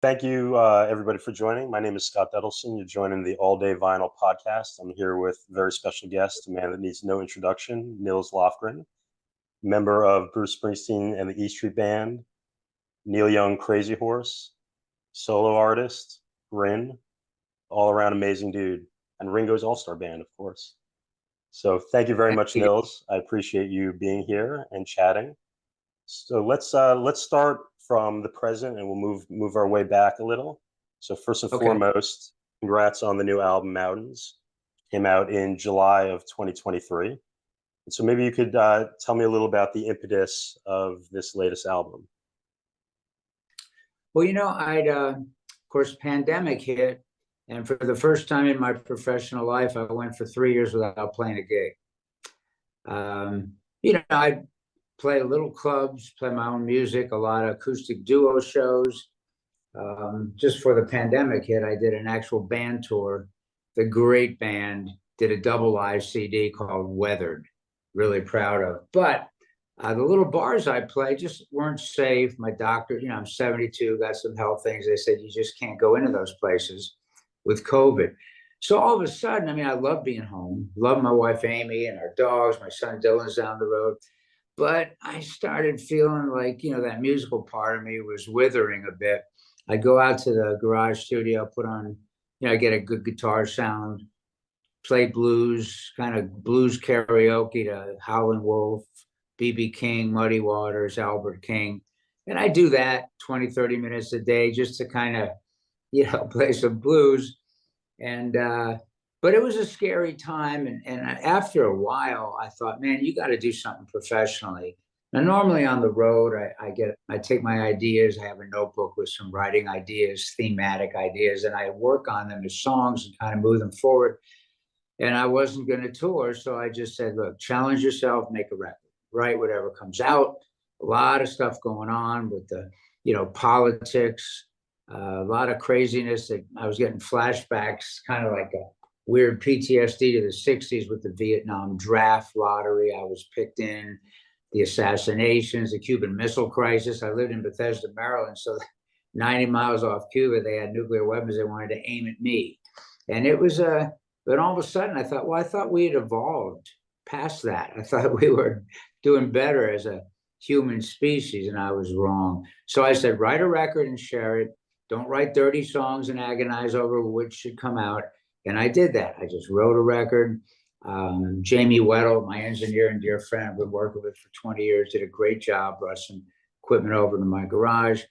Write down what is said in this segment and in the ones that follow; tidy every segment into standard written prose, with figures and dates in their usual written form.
Thank you, everybody, for joining. My name is Scott Edelson. You're joining the All Day Vinyl podcast. I'm here with a very special guest, a man that needs no introduction, Nils Lofgren, member of Bruce Springsteen and the E Street Band, Neil Young Crazy Horse, solo artist, Grin, all around amazing dude, and Ringo's All-Star Band, of course. So thank you very Thank much, you. Nils. I appreciate you being here and chatting. So let's start from the present, and we'll move our way back a little. So first and Okay. foremost, congrats on the new album Mountains. Came out in July of 2023. And so maybe you could tell me a little about the impetus of this latest album. Well, of course, pandemic hit, and for the first time in my professional life, I went for 3 years without playing a gig. I play little clubs, play my own music, a lot of acoustic duo shows. Just for the pandemic hit, I did an actual band tour. The great band did a double live CD called Weathered. Really proud of. But the little bars I play just weren't safe. My doctor, I'm 72, got some health things. They said you just can't go into those places with COVID. So all of a sudden, I love being home, love my wife Amy and our dogs. My son Dylan's down the road. But I started feeling like, that musical part of me was withering a bit. I'd go out to the garage studio, put on, get a good guitar sound, play blues, kind of blues karaoke to Howlin' Wolf, B.B. King, Muddy Waters, Albert King. And I do that 20, 30 minutes a day just to kind of, play some blues. And, but it was a scary time. And after a while, I thought, man, you got to do something professionally. Now, normally on the road, I take my ideas. I have a notebook with some writing ideas, thematic ideas, and I work on them as songs and kind of move them forward. And I wasn't going to tour. So I just said, look, challenge yourself, make a record, write whatever comes out. A lot of stuff going on with the, politics, a lot of craziness that I was getting flashbacks, kind of like a weird PTSD to the 60s with the Vietnam draft lottery I was picked in, the assassinations, the Cuban Missile Crisis. I lived in Bethesda, Maryland. So 90 miles off Cuba, they had nuclear weapons. They wanted to aim at me. And it was but all of a sudden I thought we had evolved past that. I thought we were doing better as a human species, and I was wrong. So I said, write a record and share it. Don't write 30 songs and agonize over which should come out. And I did that. I just wrote a record. Jamie Whitten, my engineer and dear friend I've been working with for 20 years, did a great job, brought some equipment over to my garage.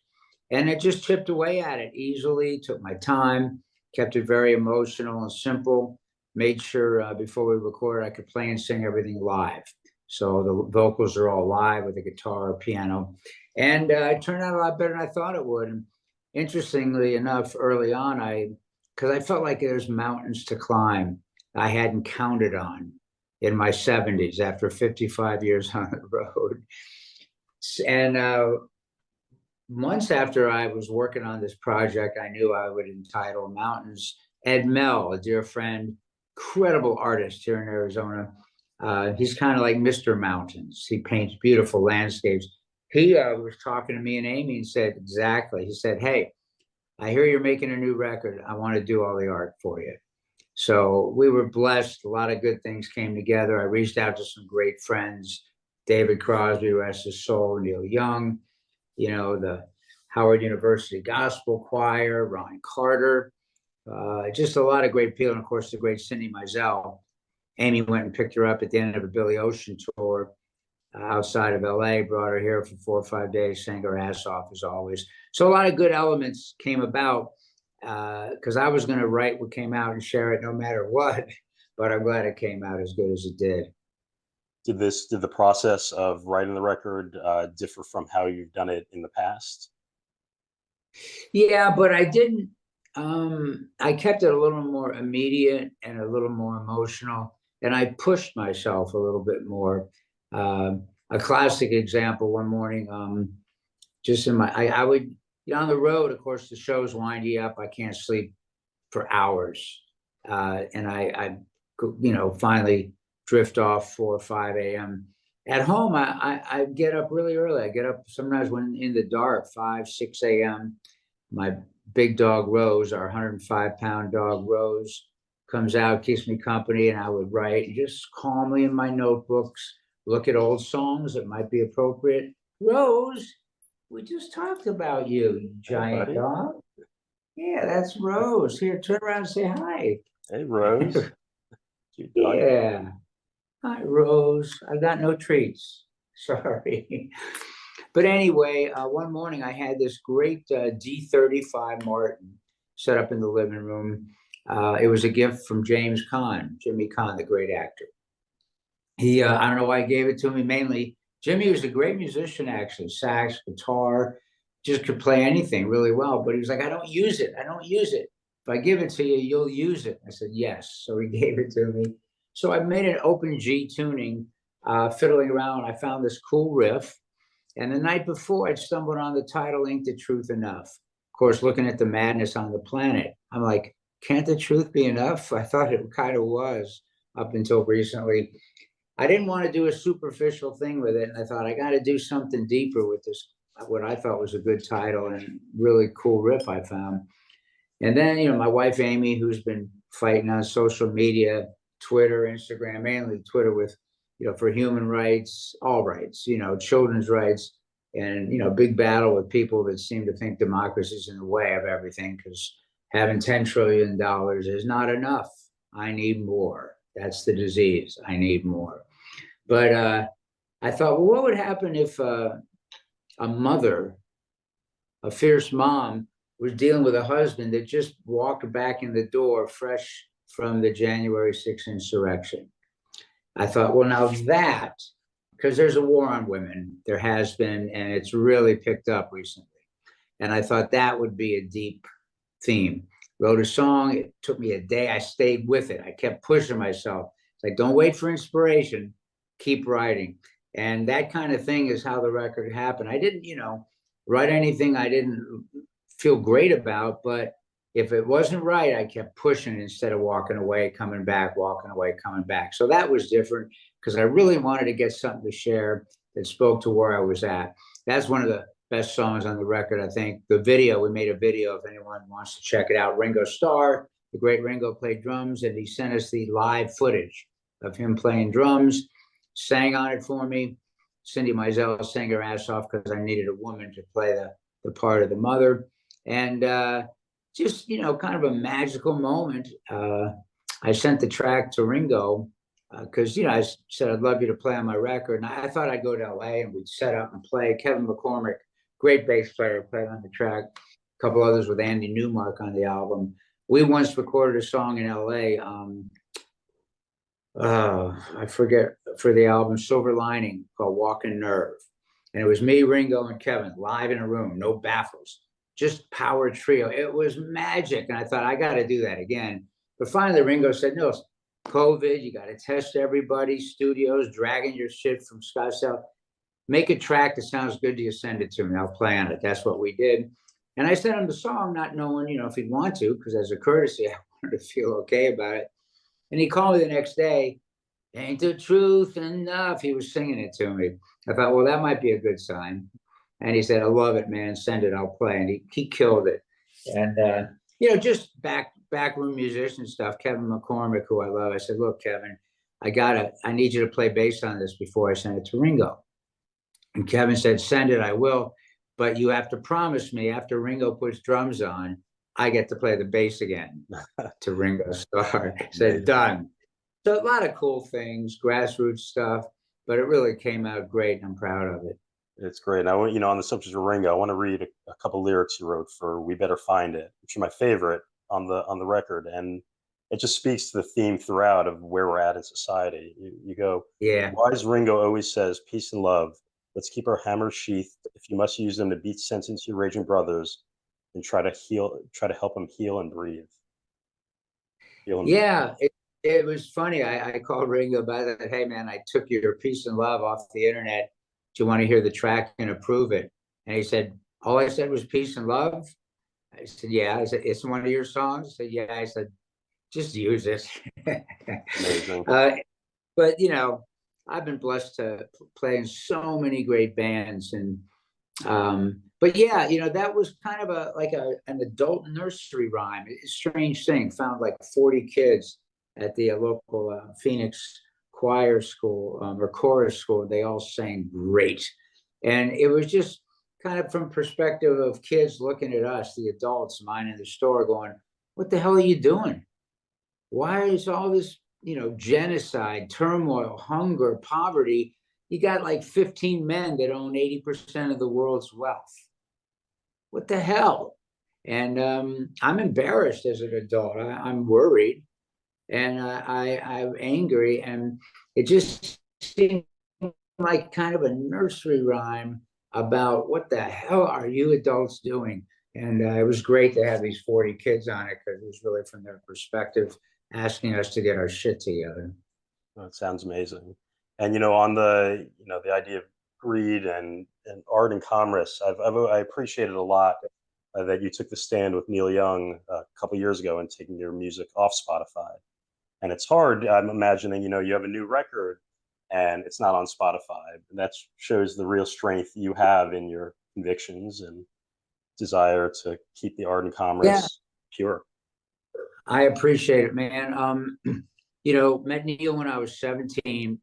And it just chipped away at it easily, took my time, kept it very emotional and simple, made sure before we recorded I could play and sing everything live. So the vocals are all live with a guitar or piano. And it turned out a lot better than I thought it would. And interestingly enough, early on, because I felt like there's mountains to climb I hadn't counted on in my 70s after 55 years on the road. And months after I was working on this project, I knew I would entitle Mountains. Ed Mell, a dear friend, incredible artist here in Arizona. He's kind of like Mr. Mountains. He paints beautiful landscapes. He was talking to me and Amy and said, exactly. He said, hey, I hear you're making a new record. I want to do all the art for you. So we were blessed. A lot of good things came together. I reached out to some great friends, David Crosby, rest his soul, Neil Young, the Howard University Gospel Choir, Ron Carter, just a lot of great people. And of course, the great Cindy Mizell. Amy went and picked her up at the end of a Billy Ocean tour outside of LA, brought her here for 4 or 5 days, sang her ass off as always. So a lot of good elements came about because I was going to write what came out and share it no matter what, but I'm glad it came out as good as it did. Did the process of writing the record differ from how you've done it in the past? Yeah, but I didn't. I kept it a little more immediate and a little more emotional, and I pushed myself a little bit more. A classic example: one morning, just in I would on the road. Of course, the shows wind you up. I can't sleep for hours, and I finally drift off 4 or 5 a.m. At home, I get up really early. I get up sometimes when in the dark, 5, 6 a.m. My big dog Rose, our 105-pound dog Rose, comes out, keeps me company, and I would write just calmly in my notebooks, look at old songs that might be appropriate. Rose, we just talked about you, you giant dog. Yeah, that's Rose. Here, turn around and say hi. Hey, Rose. Cute dog. Yeah. Hi, Rose. I got no treats. Sorry. But anyway, one morning I had this great D35 Martin set up in the living room. It was a gift from James Caan, Jimmy Caan, the great actor. He, I don't know why he gave it to me. Mainly, Jimmy was a great musician, actually, sax, guitar, just could play anything really well. But he was like, I don't use it. I don't use it. If I give it to you, you'll use it. I said, yes. So he gave it to me. So I made an open G tuning, fiddling around. I found this cool riff. And the night before, I'd stumbled on the title, Ain't the Truth Enough? Of course, looking at the madness on the planet, I'm like, can't the truth be enough? I thought it kind of was up until recently. I didn't want to do a superficial thing with it. And I thought, I got to do something deeper with this, what I thought was a good title and really cool riff I found. And then, you know, my wife, Amy, who's been fighting on social media, Twitter, Instagram, mainly Twitter with, you know, for human rights, all rights, you know, children's rights, and, you know, big battle with people that seem to think democracy's in the way of everything because having $10 trillion is not enough. I need more. That's the disease. I need more. But I thought, well, what would happen if a mother, a fierce mom, was dealing with a husband that just walked back in the door fresh from the January 6th insurrection? I thought, well, now that, because there's a war on women, there has been, and it's really picked up recently. And I thought that would be a deep theme. Wrote a song. It took me a day. I stayed with it. I kept pushing myself. It's like, don't wait for inspiration. Keep writing. And that kind of thing is how the record happened. I didn't, you know, write anything I didn't feel great about, but if it wasn't right, I kept pushing instead of walking away, coming back, walking away, coming back. So that was different because I really wanted to get something to share that spoke to where I was at. That's one of the best songs on the record, I think. The video, we made a video if anyone wants to check it out. Ringo Starr, the great Ringo, played drums, and he sent us the live footage of him playing drums, sang on it for me. Cindy Mizell sang her ass off because I needed a woman to play the part of the mother. And just, you know, kind of a magical moment. I sent the track to Ringo because, you know, I said, I'd love you to play on my record. And I thought I'd go to LA and we'd set up and play. Kevin McCormick, great bass player, played on the track. A couple others with Andy Newmark on the album. We once recorded a song in LA. I forget, for the album Silver Lining, called Walking Nerve. And it was me, Ringo, and Kevin live in a room, no baffles, just power trio. It was magic. And I thought, I got to do that again. But finally, Ringo said, no, COVID, you got to test everybody, studios, dragging your shit from Scottsdale. Make a track that sounds good to you, send it to me. I'll play on it. That's what we did. And I sent him the song, not knowing, you know, if he'd want to, because as a courtesy, I wanted to feel okay about it. And he called me the next day. Ain't the truth enough? He was singing it to me. I thought, well, that might be a good sign. And he said, I love it, man. Send it. I'll play. And he killed it. And, you know, just backroom musician stuff. Kevin McCormick, who I love. I said, look, Kevin, I need you to play bass on this before I send it to Ringo. And Kevin said, send it. I will. But you have to promise me after Ringo puts drums on, I get to play the bass again to Ringo Starr. Said, done. So a lot of cool things, grassroots stuff, but it really came out great, and I'm proud of it. It's great. And I want, you know, on the subject of Ringo, I want to read a couple lyrics you wrote for "We Better Find It," which are my favorite on the record, and it just speaks to the theme throughout of where we're at in society. You go, yeah. Wise Ringo always says, "Peace and love. Let's keep our hammers sheathed. If you must use them to beat sense into your raging brothers, and try to help them heal and breathe." Yeah, it was funny. I called Ringo about that. Hey, man, I took your Peace and Love off the internet. Do you want to hear the track and approve it? And he said, all I said was peace and love. I said, yeah. I said, it's one of your songs? I said, yeah. I said, just use it. Amazing. But, you know, I've been blessed to play in so many great bands. And But yeah, that was kind of an adult nursery rhyme. It's a strange thing. Found like 40 kids at the local Phoenix choir school or chorus school. They all sang great. And it was just kind of from perspective of kids looking at us, the adults, mine in the store going, what the hell are you doing? Why is all this, genocide, turmoil, hunger, poverty? You got like 15 men that own 80% of the world's wealth. What the hell? And I'm embarrassed as an adult. I'm worried, and I'm angry, and it just seemed like kind of a nursery rhyme about what the hell are you adults doing? And it was great to have these 40 kids on it because it was really from their perspective, asking us to get our shit together. That sounds amazing. And on the idea of greed and art and commerce, I appreciated a lot that you took the stand with Neil Young a couple years ago and taking your music off Spotify. And it's hard. I'm imagining you have a new record and it's not on Spotify. And that shows the real strength you have in your convictions and desire to keep the art and Yeah, commerce pure. I appreciate it, man. Met Neil when I was 17,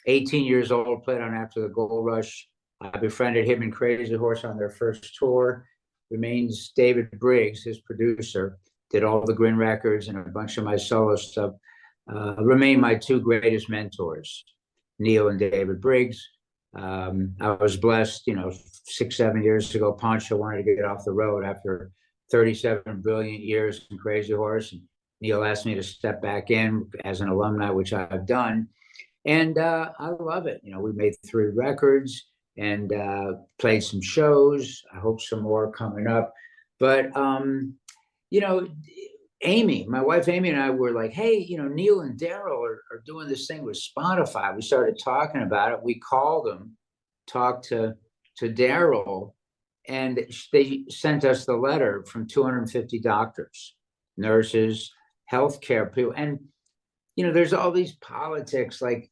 18 years old, played on After the Gold Rush. I befriended him and Crazy Horse on their first tour. Remains David Briggs, his producer, did all the Grin records and a bunch of my solo stuff. Remain my two greatest mentors, Neil and David Briggs. I was blessed, 6, 7 years ago, Poncho wanted to get off the road after 37 brilliant years in Crazy Horse. And Neil asked me to step back in as an alumni, which I've done. And I love it. We made 3 records and played some shows. I hope some more coming up. But, Amy, my wife Amy, and I were like, hey, Neil and Daryl are doing this thing with Spotify. We started talking about it. We called them, talked to Daryl, and they sent us the letter from 250 doctors, nurses, healthcare people. And, there's all these politics. Like,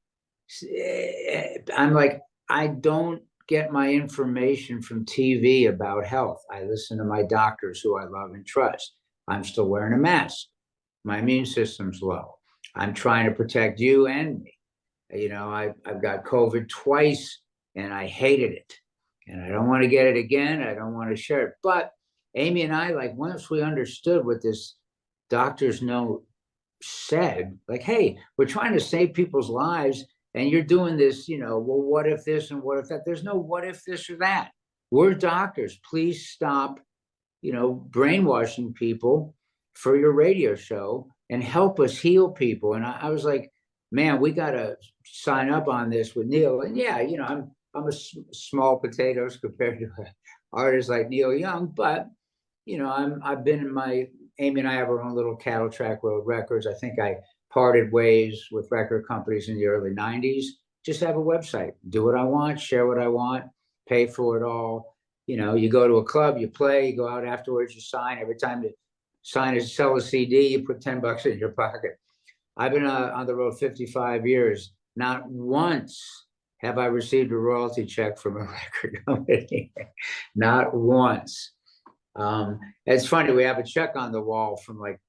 I'm like, I don't get my information from TV about health. I listen to my doctors who I love and trust. I'm still wearing a mask. My immune system's low. I'm trying to protect you and me. I've got COVID twice and I hated it. And I don't want to get it again. I don't want to share it. But Amy and I, like, once we understood what this doctor's note said, like, hey, we're trying to save people's lives and you're doing this, well, what if this and what if that? There's no what if this or that. We're doctors. Please stop, brainwashing people for your radio show and help us heal people. And I was like, man, we got to sign up on this with Neil. And yeah, I'm a small potatoes compared to an artist like Neil Young, but I've been in my Amy and I have our own little Cattle Track Road Records. I think I parted ways with record companies in the early 90s. Just have a website, do what I want, share what I want, pay for it all. You go to a club, you play, you go out afterwards, you sign. Every time you sign or sell a CD, you put $10 in your pocket. I've been on the road 55 years. Not once have I received a royalty check from a record company. Not once. It's funny, we have a check on the wall from like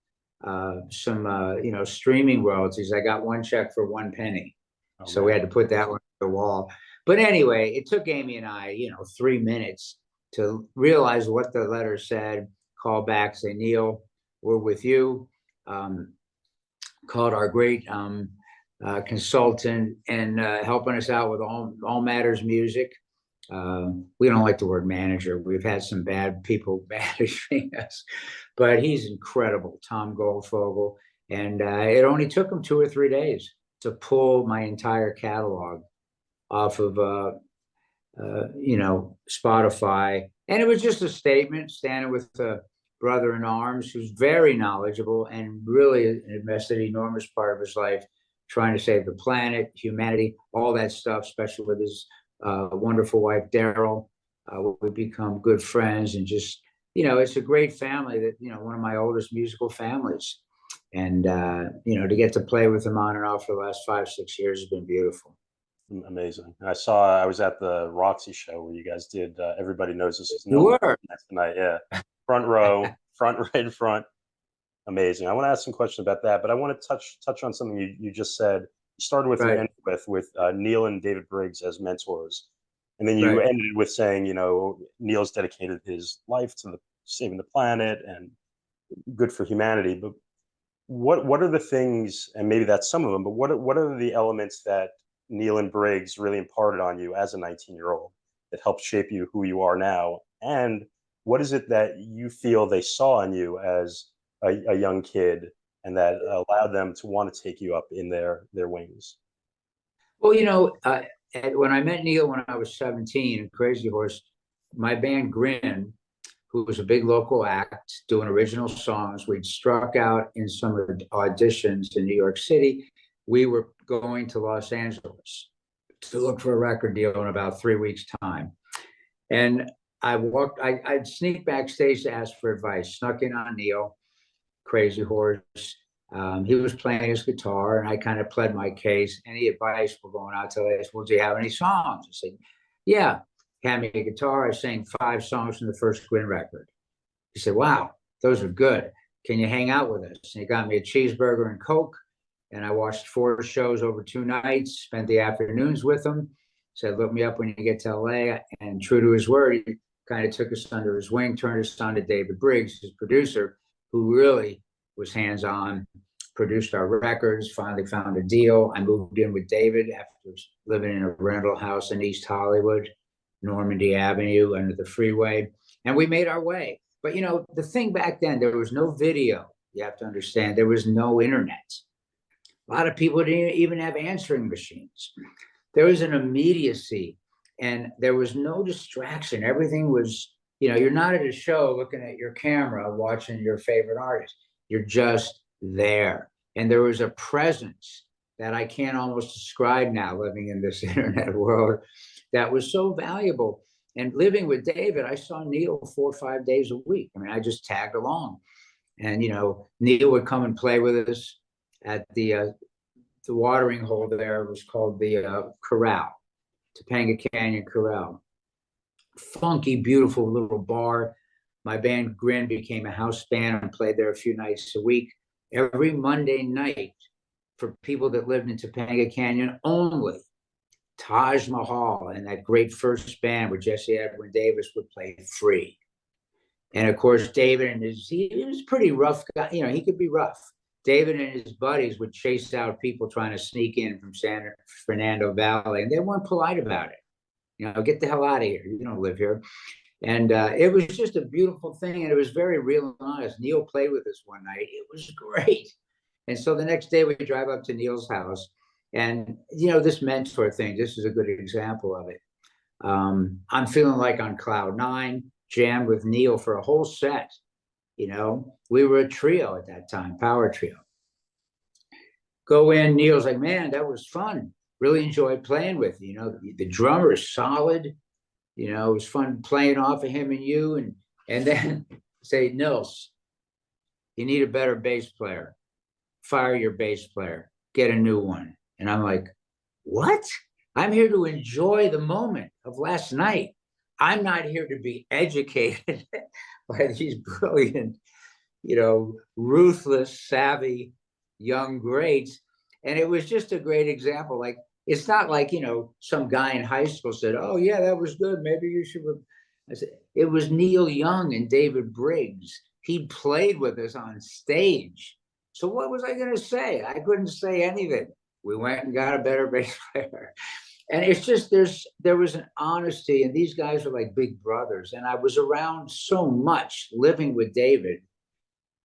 some streaming royalties. I got one check for 1 penny. So we had to put that one on the wall. But anyway, it took Amy and I, 3 minutes to realize what the letter said, call back, say, Neil, we're with you. Called our great consultant and helping us out with all matters music. We don't like the word manager. We've had some bad people managing us, but he's incredible, Tom Goldfogle. And it only took him 2 or 3 days to pull my entire catalog off of, Spotify. And it was just a statement, standing with a brother in arms who's very knowledgeable and really invested an enormous part of his life trying to save the planet, humanity, all that stuff, especially with his wonderful wife, Daryl. We've become good friends and just, it's a great family that, one of my oldest musical families. And, to get to play with him on and off for the last 5, 6 years has been beautiful. Amazing. And I was at the Roxy show where you guys did Everybody Knows This Is You No More were. tonight. Yeah. Front row, front right in front. Amazing. I want to ask some questions about that, but I want to touch on something you just said. You started with and Right, ended with Neil and David Briggs as mentors, and then you right. ended with saying, Neil's dedicated his life to saving the planet and good for humanity. But what are the things, and maybe that's some of them, but what are the elements that Neil and Briggs really imparted on you as a 19-year-old that helped shape you who you are now? And what is it that you feel they saw in you as a young kid and that allowed them to want to take you up in their wings? Well, when I met Neil when I was 17 in Crazy Horse, my band Grin, who was a big local act doing original songs, we'd struck out in some auditions in New York City. We were going to Los Angeles to look for a record deal in about 3 weeks' time. And I'd sneak backstage to ask for advice, snuck in on Neil, Crazy Horse. He was playing his guitar, and I kind of pled my case. Any advice? We're going out to LA. Well, do you have any songs? I said, yeah. He had me a guitar. I sang 5 songs from the first Grin record. He said, wow, those are good. Can you hang out with us? And he got me a cheeseburger and Coke. And I watched 4 shows over 2 nights, spent the afternoons with him. Said, look me up when you get to LA. And true to his word, he kind of took us under his wing, turned us on to David Briggs, his producer, who really was hands-on, produced our records, finally found a deal. I moved in with David after living in a rental house in East Hollywood, Normandy Avenue under the freeway. And we made our way. But, the thing back then, there was no video. You have to understand, there was no internet. A lot of people didn't even have answering machines. There was an immediacy and there was no distraction. Everything was, you're not at a show looking at your camera, watching your favorite artist. You're just there. And there was a presence that I can't almost describe now living in this internet world that was so valuable. And living with David, I saw Neil 4 or 5 days a week. I mean, I just tagged along. And, Neil would come and play with us at the watering hole there. It was called the Corral, Topanga Canyon Corral. Funky, beautiful little bar. My band Grin became a house band and played there a few nights a week. Every Monday night, for people that lived in Topanga Canyon only, Taj Mahal and that great first band with Jesse Edwin Davis would play free. And of course, David and he was a pretty rough guy. He could be rough. David and his buddies would chase out people trying to sneak in from San Fernando Valley, and they weren't polite about it. Get the hell out of here. You don't live here. And it was just a beautiful thing, and it was very real and honest. Neil played with us one night. It was great. And so the next day we drive up to Neil's house, and this mentor thing, this is a good example of it. I'm feeling like on cloud 9, jammed with Neil for a whole set. We were a trio at that time, power trio. Go in, Neil's like, man, that was fun. Really enjoyed playing with you. The drummer is solid. It was fun playing off of him and you. And then say, Nils, you need a better bass player. Fire your bass player. Get a new one. And I'm like, what? I'm here to enjoy the moment of last night. I'm not here to be educated by these brilliant, ruthless, savvy young greats. And it was just a great example. Like, it's not like, some guy in high school said, oh, yeah, that was good. Maybe you should. I said, it was Neil Young and David Briggs. He played with us on stage. So what was I going to say? I couldn't say anything. We went and got a better bass player. And it's just, there was an honesty, and these guys are like big brothers. And I was around so much living with David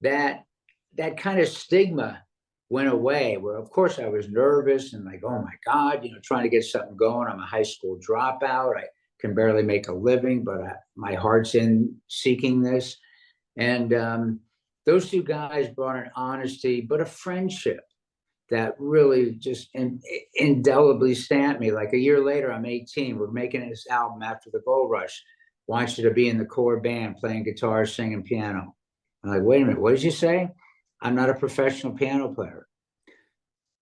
that kind of stigma went away, where of course I was nervous and like, oh my God, trying to get something going. I'm a high school dropout. I can barely make a living, but my heart's in seeking this. And those 2 guys brought an honesty, but a friendship that really just indelibly stamped me. Like a year later, I'm 18. We're making this album after the gold rush. Want you to be in the core band, playing guitar, singing piano. I'm like, wait a minute, what did you say? I'm not a professional piano player.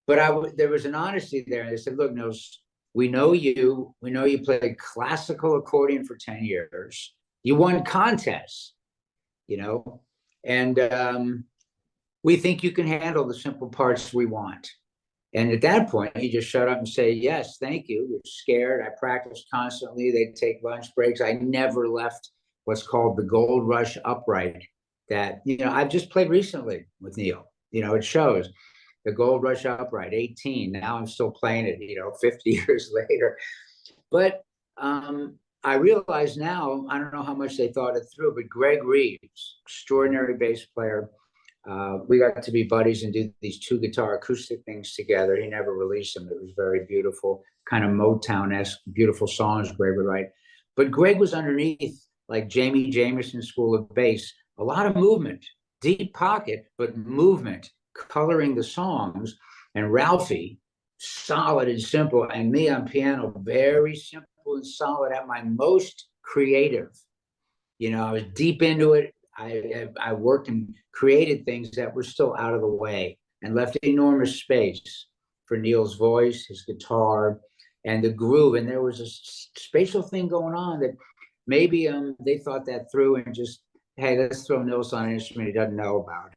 But there was an honesty there. And they said, look, Nils, We know you. We know you played classical accordion for 10 years. You won contests, you know, and we think you can handle the simple parts we want. And at that point, you just shut up and say, yes, thank you. You're scared. I practiced constantly. They'd take lunch breaks. I never left what's called the Gold Rush upright that, you know, I've just played recently with Neil. You know, it shows the Gold Rush upright, 18. Now I'm still playing it, you know, 50 years later. But I realize now, I don't know how much they thought it through, but Greg Reeves, extraordinary bass player, we got to be buddies and do these 2 guitar acoustic things together. He never released them. It was very beautiful, kind of Motown-esque, beautiful songs Greg would write. But Greg was underneath, like Jamie Jamison School of Bass, a lot of movement, deep pocket, but movement, coloring the songs. And Ralphie, solid and simple. And me on piano, very simple and solid at my most creative. You know, I was deep into it. I worked and created things that were still out of the way and left enormous space for Neil's voice, his guitar, and the groove. And there was a spatial thing going on that maybe they thought that through and just, hey, let's throw Nils on an instrument he doesn't know about.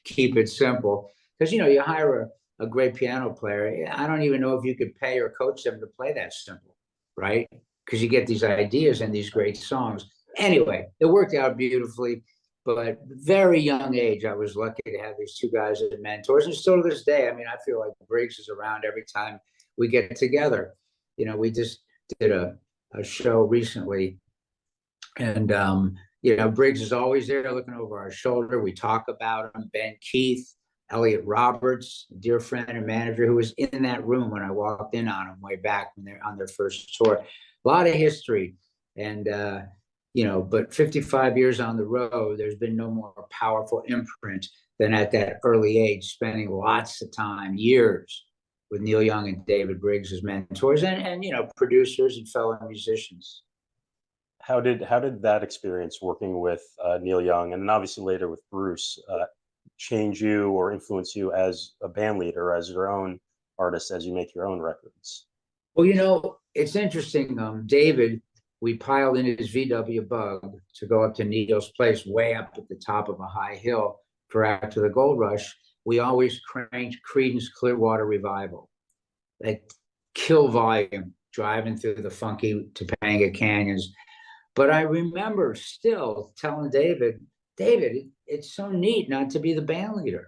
Keep it simple. Because, you know, you hire a great piano player. I don't even know if you could pay or coach them to play that simple, right? Because you get these ideas and these great songs. Anyway, it worked out beautifully, but very young age, I was lucky to have these 2 guys as mentors. And still to this day, I mean, I feel like Briggs is around every time we get together. You know, we just did a show recently, and, you know, Briggs is always there looking over our shoulder. We talk about him. Ben Keith, Elliot Roberts, a dear friend and manager who was in that room when I walked in on him way back when they're on their first tour. A lot of history. And, you know, but 55 years on the road, there's been no more powerful imprint than at that early age, spending lots of time, years, with Neil Young and David Briggs as mentors and you know, producers and fellow musicians. How did that experience working with Neil Young and then obviously later with Bruce change you or influence you as a band leader, as your own artist, as you make your own records? Well, you know, it's interesting. David, we piled in his VW Bug to go up to Neil's place, way up at the top of a high hill for After the Gold Rush. We always cranked Creedence Clearwater Revival, like kill volume, driving through the funky Topanga canyons. But I remember still telling David, it's so neat not to be the band leader.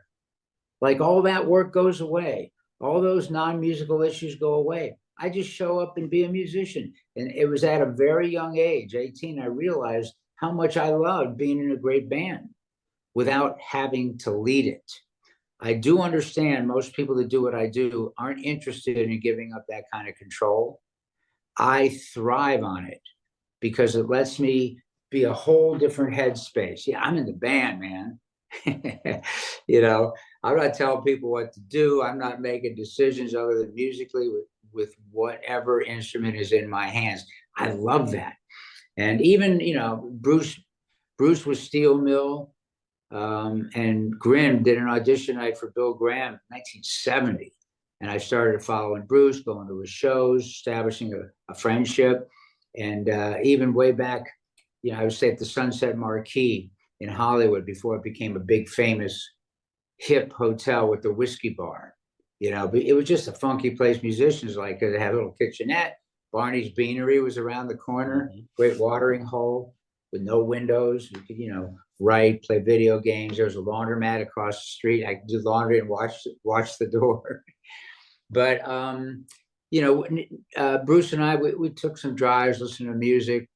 Like all that work goes away. All those non-musical issues go away. I just show up and be a musician. And it was at a very young age, 18, I realized how much I loved being in a great band without having to lead it. I do understand most people that do what I do aren't interested in giving up that kind of control. I thrive on it because it lets me be a whole different headspace. Yeah, I'm in the band, man. You know, I'm not telling people what to do. I'm not making decisions other than musically with whatever instrument is in my hands. I love that. And even, you know, Bruce was Steel Mill, and Grin did an audition night for Bill Graham in 1970. And I started following Bruce, going to his shows, establishing a friendship. And even way back, you know, I would stay at the Sunset Marquis in Hollywood before it became a big, famous, hip hotel with the whiskey bar. You know, but it was just a funky place. Musicians like it. It had a little kitchenette. Barney's Beanery was around the corner. Great watering hole with no windows. You could, you know, write, play video games. There was a laundromat across the street. I could do laundry and watch the door. But you know, Bruce and I, we took some drives, listened to music,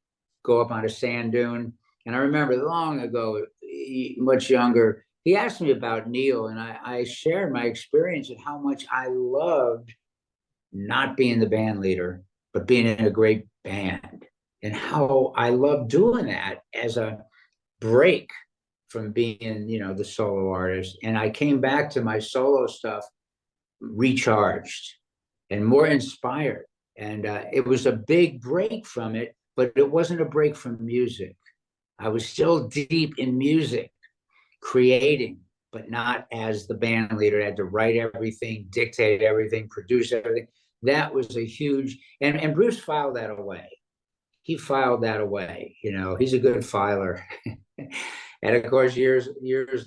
go up on a sand dune. And I remember long ago, much younger, he asked me about Neil, and I shared my experience and how much I loved not being the band leader, but being in a great band, and how I loved doing that as a break from being, you know, the solo artist. And I came back to my solo stuff recharged and more inspired. And it was a big break from it, but it wasn't a break from music. I was still deep in music, creating, but not as the band leader. I had to write everything, dictate everything, produce everything. That was a huge, and Bruce filed that away. He filed that away. He's a good filer. And of course, years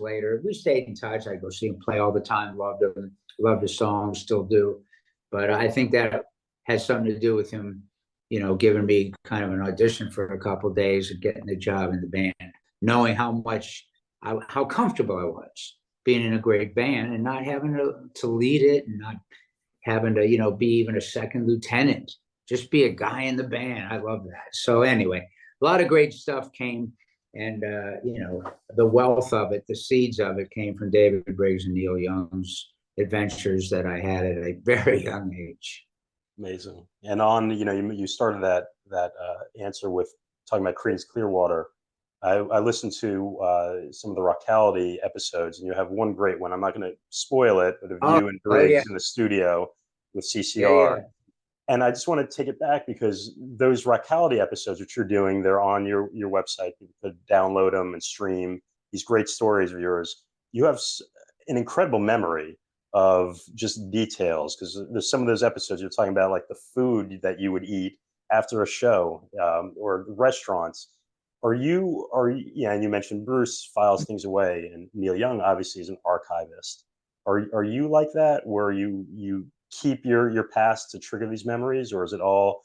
later, we stayed in touch. I go see him play all the time. Loved his songs, still do. But I think that has something to do with him, giving me kind of an audition for a couple of days and getting the job in the band, knowing how comfortable I was being in a great band and not having to lead it and not having to, be even a second lieutenant, just be a guy in the band. I love that. So anyway, a lot of great stuff came, and the wealth of it, the seeds of it came from David Briggs and Neil Young's adventures that I had at a very young age. Amazing. And you started that answer with talking about Creedence Clearwater. I listened to some of the Rockality episodes, and you have one great one. I'm not going to spoil it, but of you and Briggs in the studio with CCR. Yeah. And I just want to take it back because those Rockality episodes, which you're doing, they're on your website. You could download them and stream these great stories of yours. You have an incredible memory of just details, because there's some of those episodes you're talking about, like the food that you would eat after a show, or restaurants. And you mentioned Bruce files things away, and Neil Young obviously is an archivist. Are you like that, where you keep your past to trigger these memories, or is it all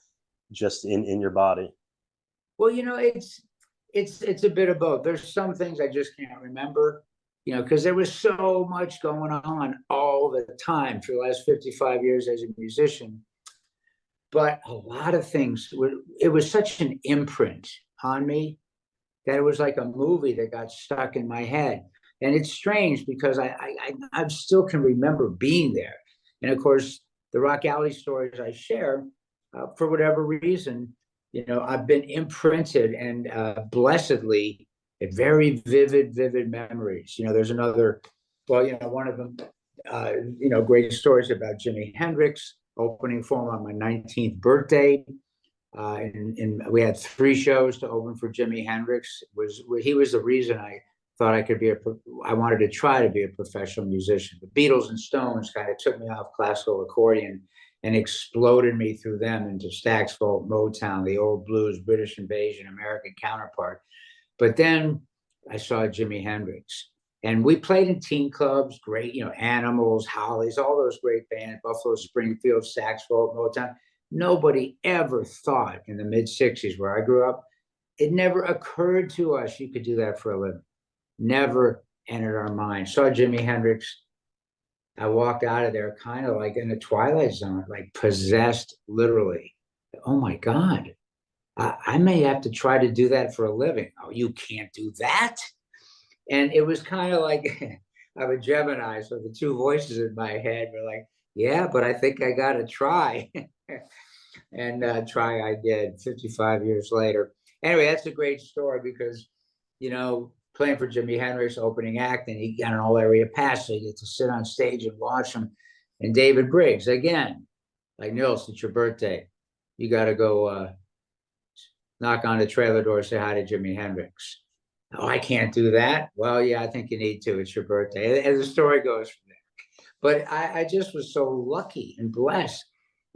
just in your body? Well, it's a bit of both. There's some things I just can't remember, because there was so much going on all the time for the last 55 years as a musician. But a lot of things, it was such an imprint on me that it was like a movie that got stuck in my head. And it's strange because I still can remember being there. And of course, the Rockality stories I share, for whatever reason, I've been imprinted and blessedly very vivid memories. There's another, one of them, great stories about Jimi Hendrix opening for him on my 19th birthday. And we had 3 shows to open for Jimi Hendrix. He was the reason I thought I wanted to try to be a professional musician. The Beatles and Stones kind of took me off classical accordion and exploded me through them into Stax Folk, Motown, the old blues, British Invasion, American counterpart. But then I saw Jimi Hendrix, and we played in teen clubs, great, Animals, Hollies, all those great bands, Buffalo Springfield, Stax Folk, Motown. Nobody ever thought in the mid-'60s, where I grew up, it never occurred to us you could do that for a living. Never entered our mind. Saw Jimi Hendrix. I walked out of there kind of like in a twilight zone, like possessed, literally. Oh my God, I may have to try to do that for a living. Oh, you can't do that. And it was kind of like I'm a Gemini, so the 2 voices in my head were like, yeah, but I think I got to try. And try I did 55 years later. Anyway, that's a great story because, playing for Jimi Hendrix, opening act, and he got an all area pass, so you get to sit on stage and watch him. And David Briggs, again, like, Nils, it's your birthday. You got to go knock on the trailer door, say hi to Jimi Hendrix. Oh, I can't do that. Well, yeah, I think you need to. It's your birthday. And the story goes from there. But I just was so lucky and blessed.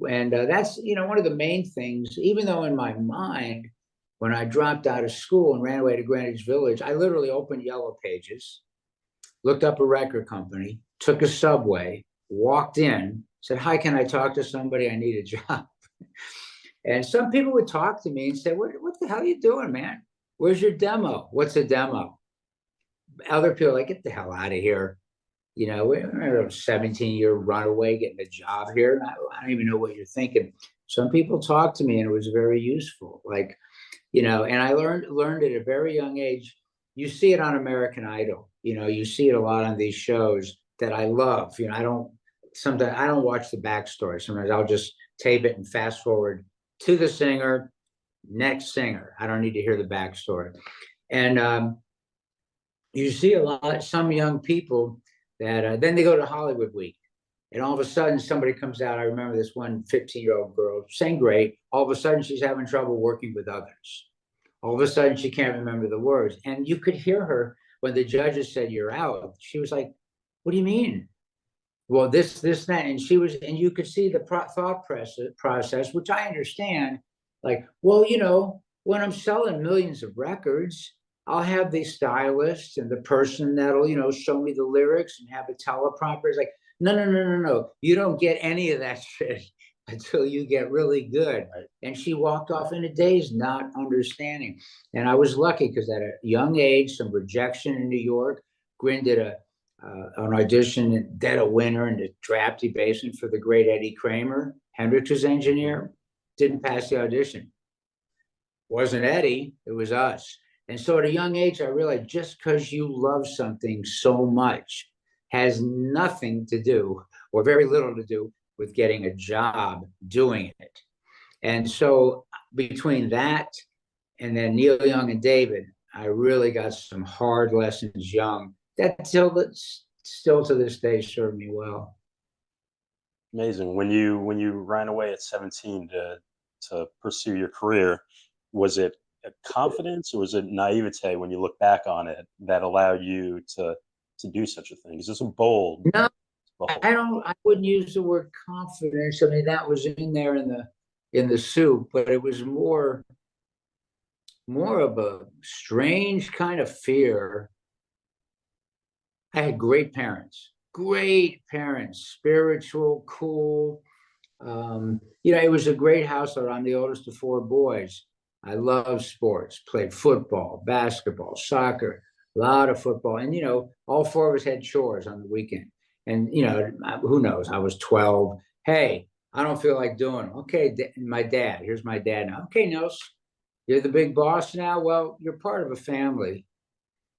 And that's, one of the main things, even though in my mind, when I dropped out of school and ran away to Greenwich Village, I literally opened Yellow Pages, looked up a record company, took a subway, walked in, said, hi, can I talk to somebody? I need a job. And some people would talk to me and say, what the hell are you doing, man? Where's your demo? What's a demo? Other people are like, get the hell out of here. We're a 17-year runaway getting a job here. I don't even know what you're thinking. Some people talked to me and it was very useful. Like, and I learned at a very young age. You see it on American Idol. You see it a lot on these shows that I love. Sometimes I don't watch the backstory. Sometimes I'll just tape it and fast forward to the singer, next singer. I don't need to hear the backstory. And you see some young people that then they go to Hollywood Week. And all of a sudden, somebody comes out. I remember this one 15-year-old girl, sang great. All of a sudden, she's having trouble working with others. All of a sudden, she can't remember the words. And you could hear her when the judges said, you're out. She was like, what do you mean? well, that, and she was, and you could see the thought process, which I understand. Like, well, when I'm selling millions of records, I'll have the stylist and the person that'll, show me the lyrics and have a teleprompter. It's like, no, no, no, no, no. You don't get any of that shit until you get really good. Right. And she walked off in a daze, not understanding. And I was lucky because at a young age, some rejection in New York, Grin did an audition in dead of winter in the drafty basement for the great Eddie Kramer, Hendrix's engineer. Didn't pass the audition. Wasn't Eddie, it was us. And so at a young age, I realized just because you love something so much has nothing to do, or very little to do, with getting a job doing it. And so between that and then Neil Young and David, I really got some hard lessons young that still to this day serve me well. Amazing. When you ran away at 17 to pursue your career, was it a confidence or was it naivete when you look back on it that allowed you to do such a thing? Is this a bold? No, I wouldn't use the word confidence. I mean, that was in there in the soup, but it was more of a strange kind of fear. I had great parents, spiritual, cool. It was a great household. I'm the oldest of four boys. I love sports, played football, basketball, soccer, a lot of football. And, all four of us had chores on the weekend. And, who knows? I was 12. Hey, I don't feel like doing it. Okay, here's my dad now. Okay, Nils, you're the big boss now. Well, you're part of a family.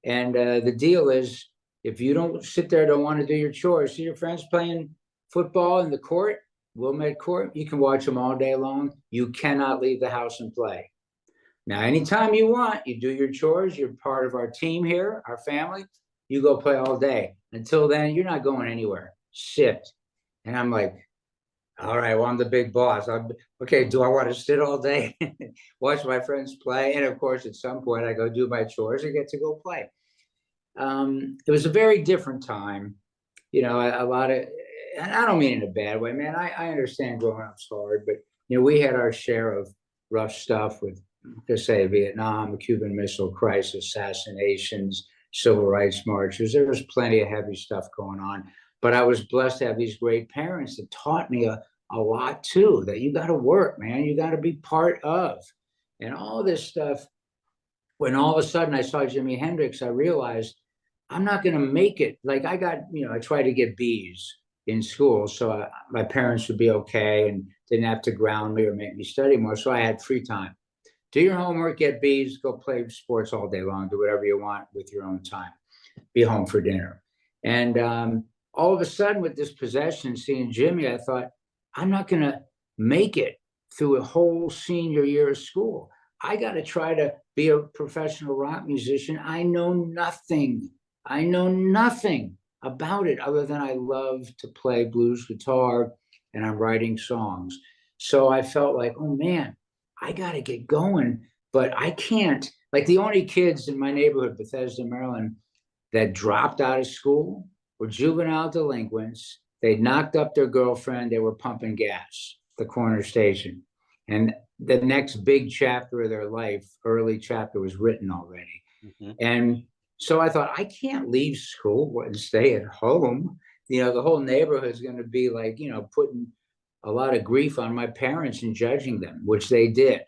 And the deal is, if you don't sit there, don't want to do your chores, see your friends playing football in the court, Wilmette Court, you can watch them all day long. You cannot leave the house and play. Now, anytime you want, you do your chores. You're part of our team here, our family. You go play all day. Until then, you're not going anywhere. Sit. And I'm like, all right, well, I'm the big boss. Okay, do I want to sit all day, watch my friends play? And of course, at some point, I go do my chores and get to go play. It was a very different time. A lot of, and I don't mean in a bad way, man. I understand growing up's hard, but we had our share of rough stuff with, let's say, Vietnam, the Cuban Missile Crisis, assassinations, civil rights marches. There was plenty of heavy stuff going on, but I was blessed to have these great parents that taught me a lot too. That you got to work, man. You got to be part of, and all this stuff. When all of a sudden I saw Jimi Hendrix, I realized I'm not going to make it. Like I tried to get B's in school, so my parents would be okay and didn't have to ground me or make me study more. So I had free time. Do your homework, get B's, go play sports all day long, do whatever you want with your own time, be home for dinner. And all of a sudden with this possession, seeing Jimi, I thought, I'm not going to make it through a whole senior year of school. I got to try to be a professional rock musician. I know nothing about it other than I love to play blues guitar and I'm writing songs. So I felt like, oh man, I got to get going, but I can't. Like the only kids in my neighborhood, Bethesda, Maryland, that dropped out of school were juvenile delinquents. They'd knocked up their girlfriend. They were pumping gas at the corner station. And the next big chapter of their life, early chapter, was written already. Mm-hmm. And so I thought, I can't leave school and stay at home. The whole neighborhood's going to be like, putting a lot of grief on my parents and judging them, which they did.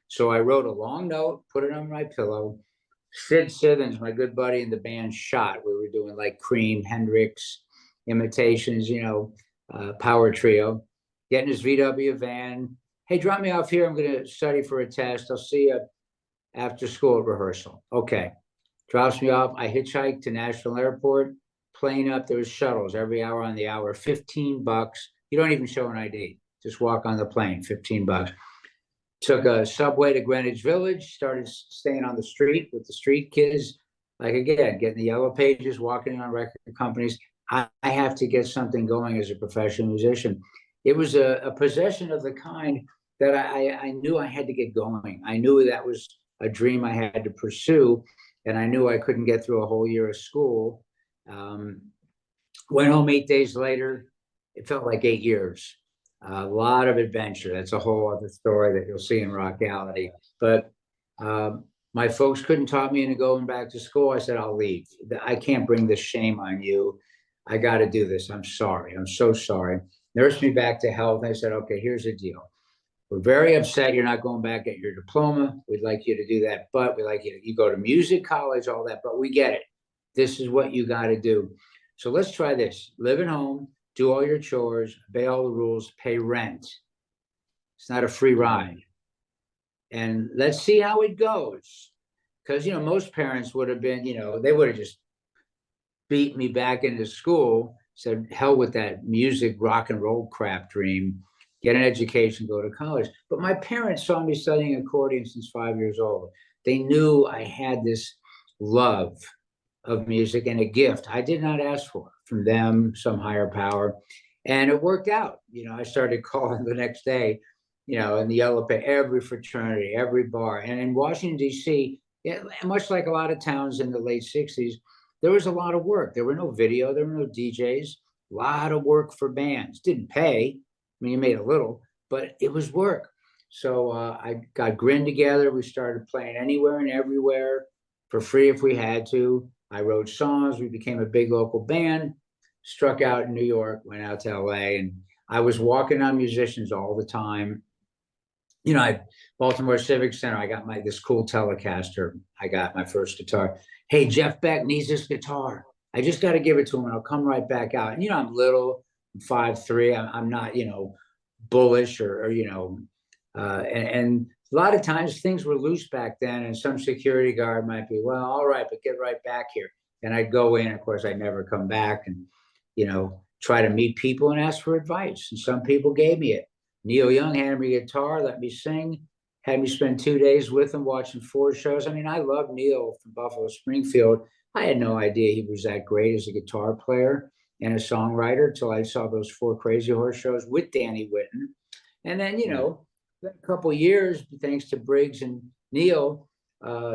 So I wrote a long note, put it on my pillow. Sid Sithens, my good buddy in the band, shot. We were doing like Cream, Hendrix, imitations, power trio. Get in his VW van. Hey, drop me off here. I'm going to study for a test. I'll see you after school at rehearsal. Okay. Drops me off. I hitchhiked to Nashville Airport. Plane up. There was shuttles every hour on the hour. $15. You don't even show an ID. Just walk on the plane. $15. Took a subway to Greenwich Village. Started staying on the street with the street kids. Like again, getting the yellow pages, walking on record companies. I have to get something going as a professional musician. It was a possession of the kind that I knew I had to get going. I knew that was a dream I had to pursue, and I knew I couldn't get through a whole year of school Went home 8 days later. It felt like 8 years. A lot of adventure. That's a whole other story that you'll see in Rockality. But my folks couldn't talk me into going back to school. I said, I'll leave. I can't bring this shame on you. I got to do this. I'm sorry. I'm so sorry. Nursed me back to health. I said, okay, here's the deal. We're very upset you're not going back at your diploma. We'd like you to do that, but we like you go to music college, all that, but we get it. This is what you got to do. So let's try this. Live at home, do all your chores, obey all the rules, pay rent. It's not a free ride. And let's see how it goes. Because, most parents would have been, they would have just beat me back into school, said, hell with that music, rock and roll crap dream, get an education, go to college. But my parents saw me studying accordion since 5 years old. They knew I had this love of music and a gift I did not ask for from them, some higher power. And it worked out. I started calling the next day, in the elevator, every fraternity, every bar. And in Washington, D.C., much like a lot of towns in the late 60s, there was a lot of work. There were no video, there were no DJs, a lot of work for bands. Didn't pay. I mean, you made a little, but it was work. So I got Grin together. We started playing anywhere and everywhere for free if we had to. I wrote songs. We became a big local band, struck out in New York, went out to LA, and I was walking on musicians all the time. Baltimore Civic Center, I got this cool Telecaster. I got my first guitar. Hey, Jeff Beck needs this guitar. I just got to give it to him and I'll come right back out. And, I'm little, I'm 5'3". I'm not, bullish or and a lot of times things were loose back then, and some security guard might be, well, all right, but get right back here. And I'd go in, of course, I'd never come back and, try to meet people and ask for advice. And some people gave me it. Neil Young handed me a guitar, let me sing, had me spend 2 days with him watching 4 shows. I mean, I love Neil from Buffalo Springfield. I had no idea he was that great as a guitar player and a songwriter until I saw those 4 Crazy Horse shows with Danny Whitten. And then, a couple of years, thanks to Briggs and Neil,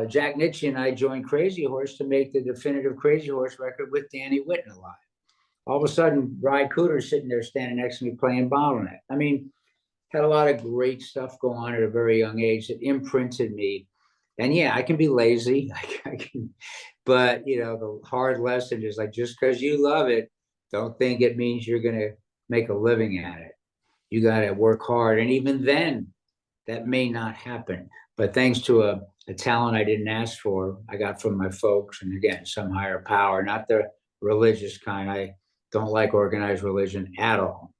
Jack Nitzsche and I joined Crazy Horse to make the definitive Crazy Horse record with Danny Whitten alive. All of a sudden, Ry Cooder's sitting there standing next to me playing Bottleneck. I mean, had a lot of great stuff going on at a very young age that imprinted me. And yeah, I can be lazy, but the hard lesson is like, just because you love it, don't think it means you're going to make a living at it. You got to work hard. And even then, that may not happen. But thanks to a talent I didn't ask for, I got from my folks, and again, some higher power, not the religious kind. I don't like organized religion at all.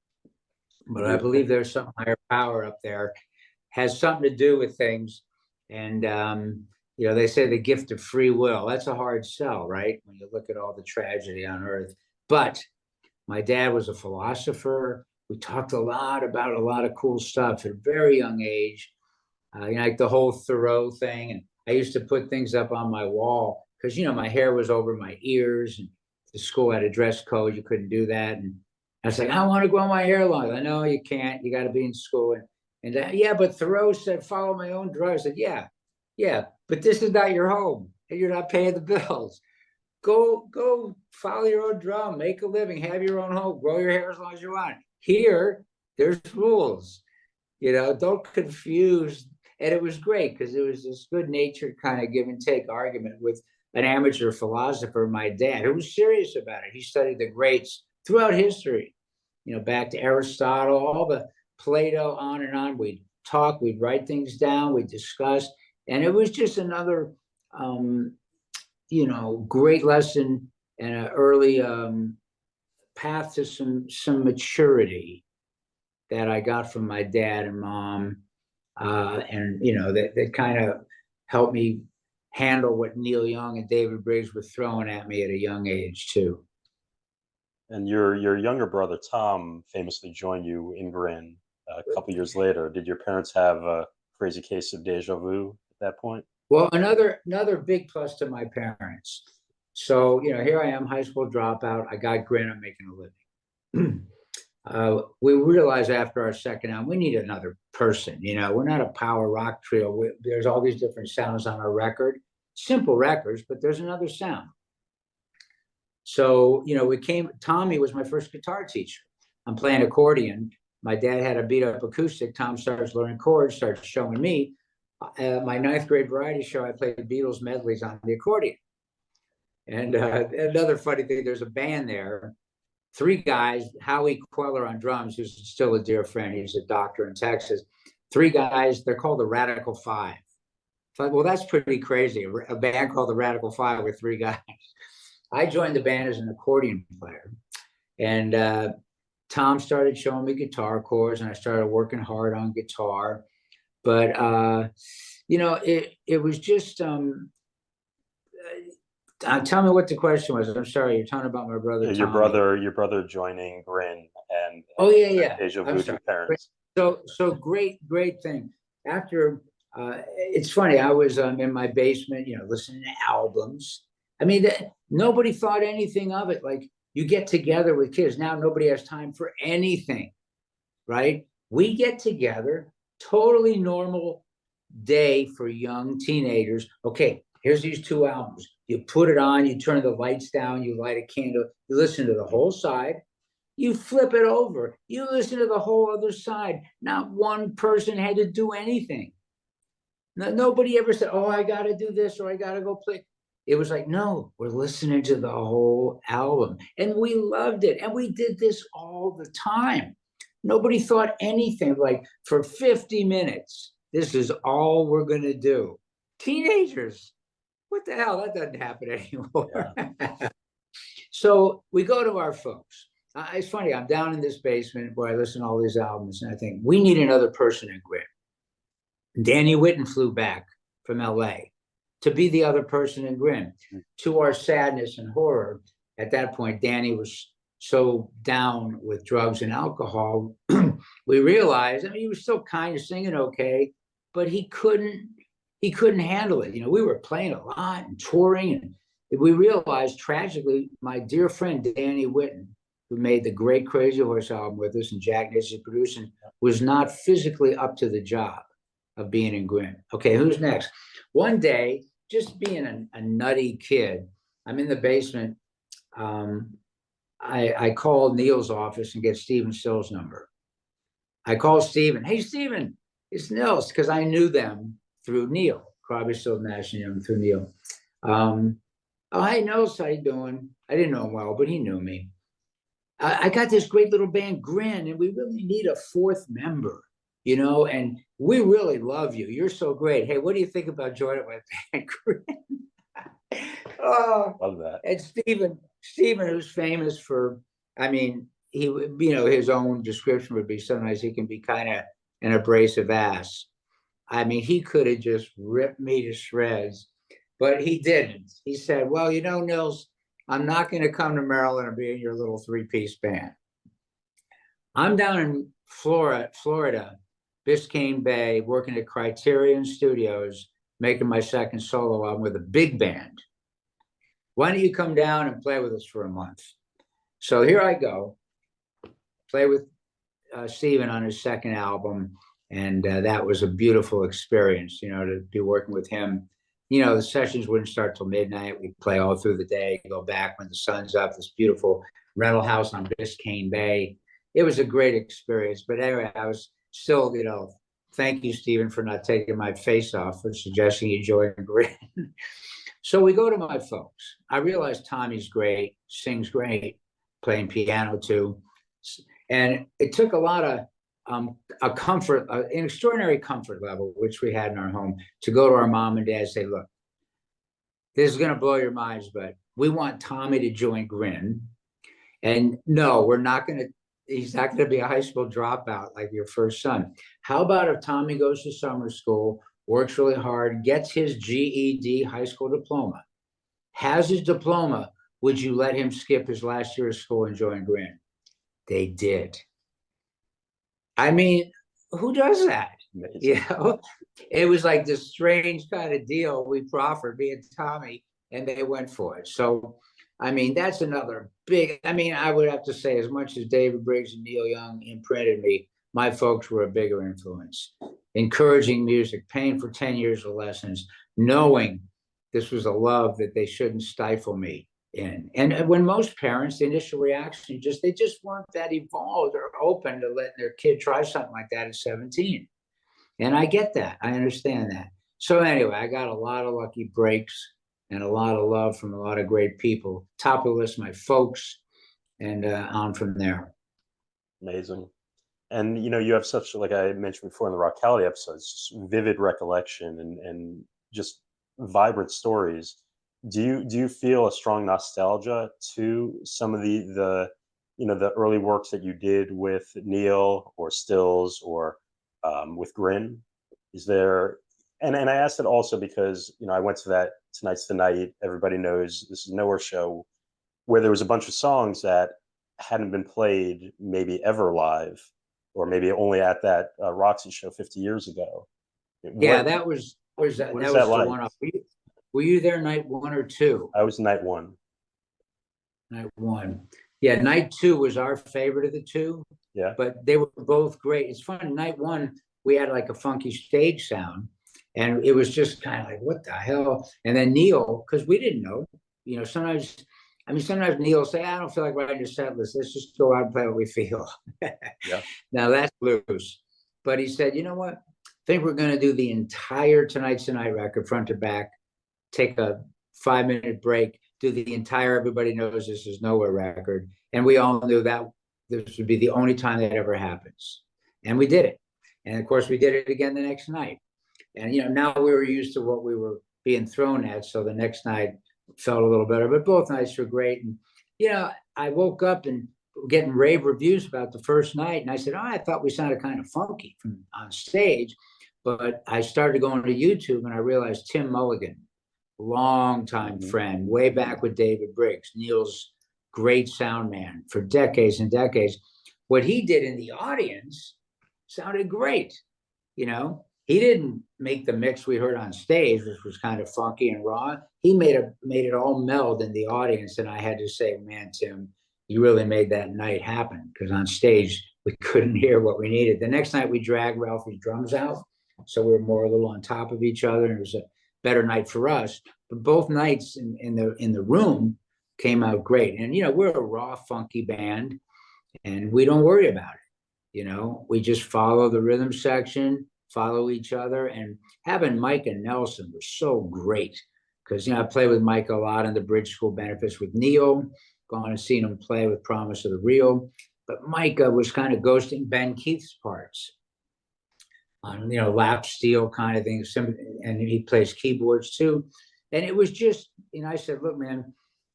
But I believe there's some higher power up there, has something to do with things. And, they say the gift of free will. That's a hard sell, right? When you look at all the tragedy on earth. But my dad was a philosopher. We talked a lot about a lot of cool stuff at a very young age. Like the whole Thoreau thing. And I used to put things up on my wall because, my hair was over my ears, and the school had a dress code. You couldn't do that. And I was like, I want to grow my hair long. I know you can't. You got to be in school. And yeah, but Thoreau said, follow my own drugs. I said, yeah, but this is not your home, and you're not paying the bills. Go follow your own drum, make a living, have your own home, grow your hair as long as you want. Here, there's rules. Don't confuse. And it was great because it was this good-natured kind of give and take argument with an amateur philosopher, my dad, who was serious about it. He studied the greats throughout history, back to Aristotle, all the Plato, on and on. We'd talk, we'd write things down, we'd discuss. And it was just another, great lesson and an early path to some maturity that I got from my dad and mom. And, that kind of helped me handle what Neil Young and David Briggs were throwing at me at a young age, too. And your younger brother, Tom, famously joined you in Grin a couple years later. Did your parents have a crazy case of deja vu at that point? Well, another big plus to my parents. So, here I am, high school dropout. I got Grin, I'm making a living. We realized after our second album, we need another person. We're not a power rock trio. There's all these different sounds on our record, simple records, but there's another sound. So, Tommy was my first guitar teacher. I'm playing accordion. My dad had a beat up acoustic. Tom starts learning chords, starts showing me. My ninth grade variety show, I played Beatles medleys on the accordion. And another funny thing, there's a band there, 3 guys, Howie Queller on drums, who's still a dear friend. He's a doctor in Texas. 3 guys, they're called the Radical Five. So, well, that's pretty crazy. A band called the Radical Five with 3 guys. I joined the band as an accordion player. And Tom started showing me guitar chords, and I started working hard on guitar. But, it was just, tell me what the question was. I'm sorry, you're talking about my brother. Your brother joining Grin and oh yeah. Deja Vu to parents. So great thing. After it's funny, I was in my basement, listening to albums. I mean, nobody thought anything of it. Like, you get together with kids now, nobody has time for anything, right? We get together, totally normal day for young teenagers. Okay, here's these 2 albums. You put it on, you turn the lights down, you light a candle, you listen to the whole side, you flip it over, you listen to the whole other side. Not one person had to do anything. Nobody ever said, oh, I got to do this, or I got to go play. It was like, no, we're listening to the whole album. And we loved it. And we did this all the time. Nobody thought anything. Like, for 50 minutes, this is all we're going to do. Teenagers, what the hell? That doesn't happen anymore. Yeah. So we go to our folks. It's funny, I'm down in this basement where I listen to all these albums, and I think, we need another person in Grin. Danny Whitten flew back from LA to be the other person in Grin. To our sadness and horror, at that point, Danny was so down with drugs and alcohol. We realized, he was still kind of singing okay, but he couldn't handle it. We were playing a lot and touring, and we realized, tragically, my dear friend Danny Whitten, who made the great Crazy Horse album with us and Jack Nicholson producing, was not physically up to the job of being in Grin. Okay, who's next? One day, just being a nutty kid, I'm in the basement. I called Neil's office and get Stephen Still's number. I call Stephen. Hey, Stephen, it's Nils, because I knew them through Neil. Crosby, Stills, Nash and Young through Neil. Oh, hey, Nils, how you doing? I didn't know him well, but he knew me. I got this great little band, Grin, and we really need a 4th member, and we really love you. You're so great. Hey, what do you think about joining my band, Grin? Oh, love that. And Stephen, who's famous for, he, his own description would be, sometimes he can be kind of an abrasive ass. He could have just ripped me to shreds, but he didn't. He said, well, Nils, I'm not going to come to Maryland and be in your little 3-piece band. I'm down in Florida, Biscayne Bay, working at Criterion Studios, making my 2nd solo album with a big band. Why don't you come down and play with us for a month? So here I go, play with Stephen on his 2nd album. And that was a beautiful experience, to be working with him. The sessions wouldn't start till midnight. We'd play all through the day, go back when the sun's up, this beautiful rental house on Biscayne Bay. It was a great experience. But anyway, I was still, thank you, Stephen, for not taking my face off, for suggesting you join Grin. So we go to my folks. I realized Tommy's great, sings great, playing piano too. And it took a lot of an extraordinary comfort level, which we had in our home, to go to our mom and dad and say, look, this is going to blow your minds, but we want Tommy to join Grin. And no, he's not going to be a high school dropout like your first son. How about if Tommy goes to summer school, works really hard, gets his GED high school diploma, has his diploma, would you let him skip his last year of school and join Grin? They did. Who does that? It was like this strange kind of deal we proffered, me and Tommy, and they went for it. So, that's another big, I would have to say, as much as David Briggs and Neil Young imprinted me, my folks were a bigger influence. Encouraging music, paying for 10 years of lessons, knowing this was a love that they shouldn't stifle me And when most parents, the initial reaction, they just weren't that evolved or open to letting their kid try something like that at 17. And I get that. I understand that. So anyway, I got a lot of lucky breaks and a lot of love from a lot of great people. Top of the list, my folks, and on from there. Amazing. And you have such, like I mentioned before in the Rockality episodes, just vivid recollection and just vibrant stories. Do you feel a strong nostalgia to some of the early works that you did with Neil or Stills or with Grin? Is there, and I asked it also because I went to that Tonight's the Night, everybody knows this is nowhere show, where there was a bunch of songs that hadn't been played maybe ever live, or maybe only at that Roxy show 50 years ago. Yeah, that was that What is was that the like? one. Were you there night one or two? I was night one. Night one. Yeah, night two was our favorite of the two. Yeah. But they were both great. It's funny. Night one, we had like a funky stage sound, and it was just kind of like, what the hell? And then Neil, because we didn't know, sometimes Neil will say, I don't feel like writing a set list. Let's just go out and play what we feel. Yeah. Now that's loose. But he said, you know what? I think we're going to do the entire Tonight's the Night record, front to back, take a 5-minute break, do the entire Everybody Knows This Is Nowhere record. And we all knew that this would be the only time that ever happens. And we did it. And of course, we did it again the next night. And, now we were used to what we were being thrown at. So the next night felt a little better, but both nights were great. And, I woke up and getting rave reviews about the first night. And I said, I thought we sounded kind of funky from on stage. But I started going to YouTube and I realized Tim Mulligan, longtime friend, way back with David Briggs, Neil's great sound man for decades and decades. What he did in the audience sounded great. He didn't make the mix we heard on stage, which was kind of funky and raw. He made it all meld in the audience. And I had to say, man, Tim, you really made that night happen, because on stage we couldn't hear what we needed. The next night we dragged Ralphie's drums out, so we were more a little on top of each other, and it was a better night for us. But both nights in the room came out great. And we're a raw, funky band, and we don't worry about it. We just follow the rhythm section, follow each other. And having Mike and Nelson was so great, because I played with Mike a lot on the Bridge School benefits with Neil, gone and seen him play with Promise of the Real. But Mike was kind of ghosting Ben Keith's parts on lap steel kind of things, and he plays keyboards too. And it was just, I said, look, man,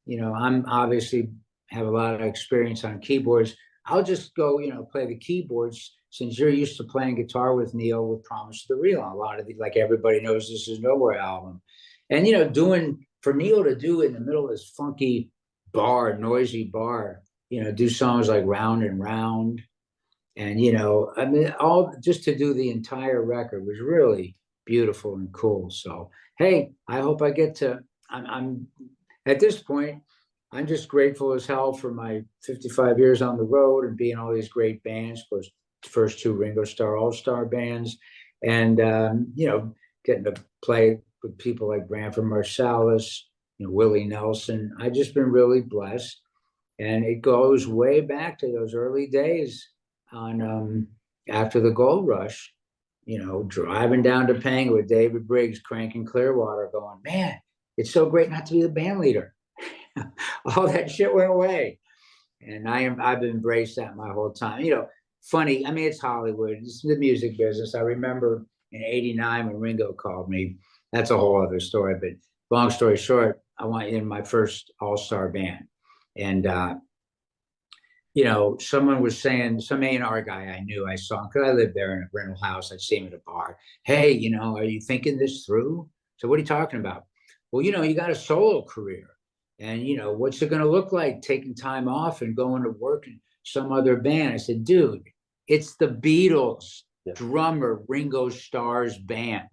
I'm obviously have a lot of experience on keyboards. I'll just go, play the keyboards, since you're used to playing guitar with Neil with Promise of the Real on a lot of the, like Everybody Knows This Is Nowhere album. And doing for Neil to do in the middle of this funky bar, noisy bar, do songs like Round and Round. And all just to do the entire record was really beautiful and cool. So hey, I hope I get to. I'm at this point, I'm just grateful as hell for my 55 years on the road and being all these great bands. Of course, first two Ringo Starr All-Star bands, and getting to play with people like Branford Marsalis, Willie Nelson. I've just been really blessed, and it goes way back to those early days on after the gold rush, driving down to Panga with David Briggs, cranking Clearwater, going, man, it's so great not to be the band leader. All that shit went away. And I've embraced that my whole time. Funny, it's Hollywood, it's the music business. I remember in '89 when Ringo called me. That's a whole other story, but long story short, I want you in my first all-star band. And someone was saying, some A&R guy I knew, I saw him, because I lived there in a rental house. I'd see him at a bar. Hey, are you thinking this through? So what are you talking about? Well, you got a solo career. And, what's it going to look like taking time off and going to work in some other band? I said, dude, it's the Beatles, drummer Ringo Starr's band.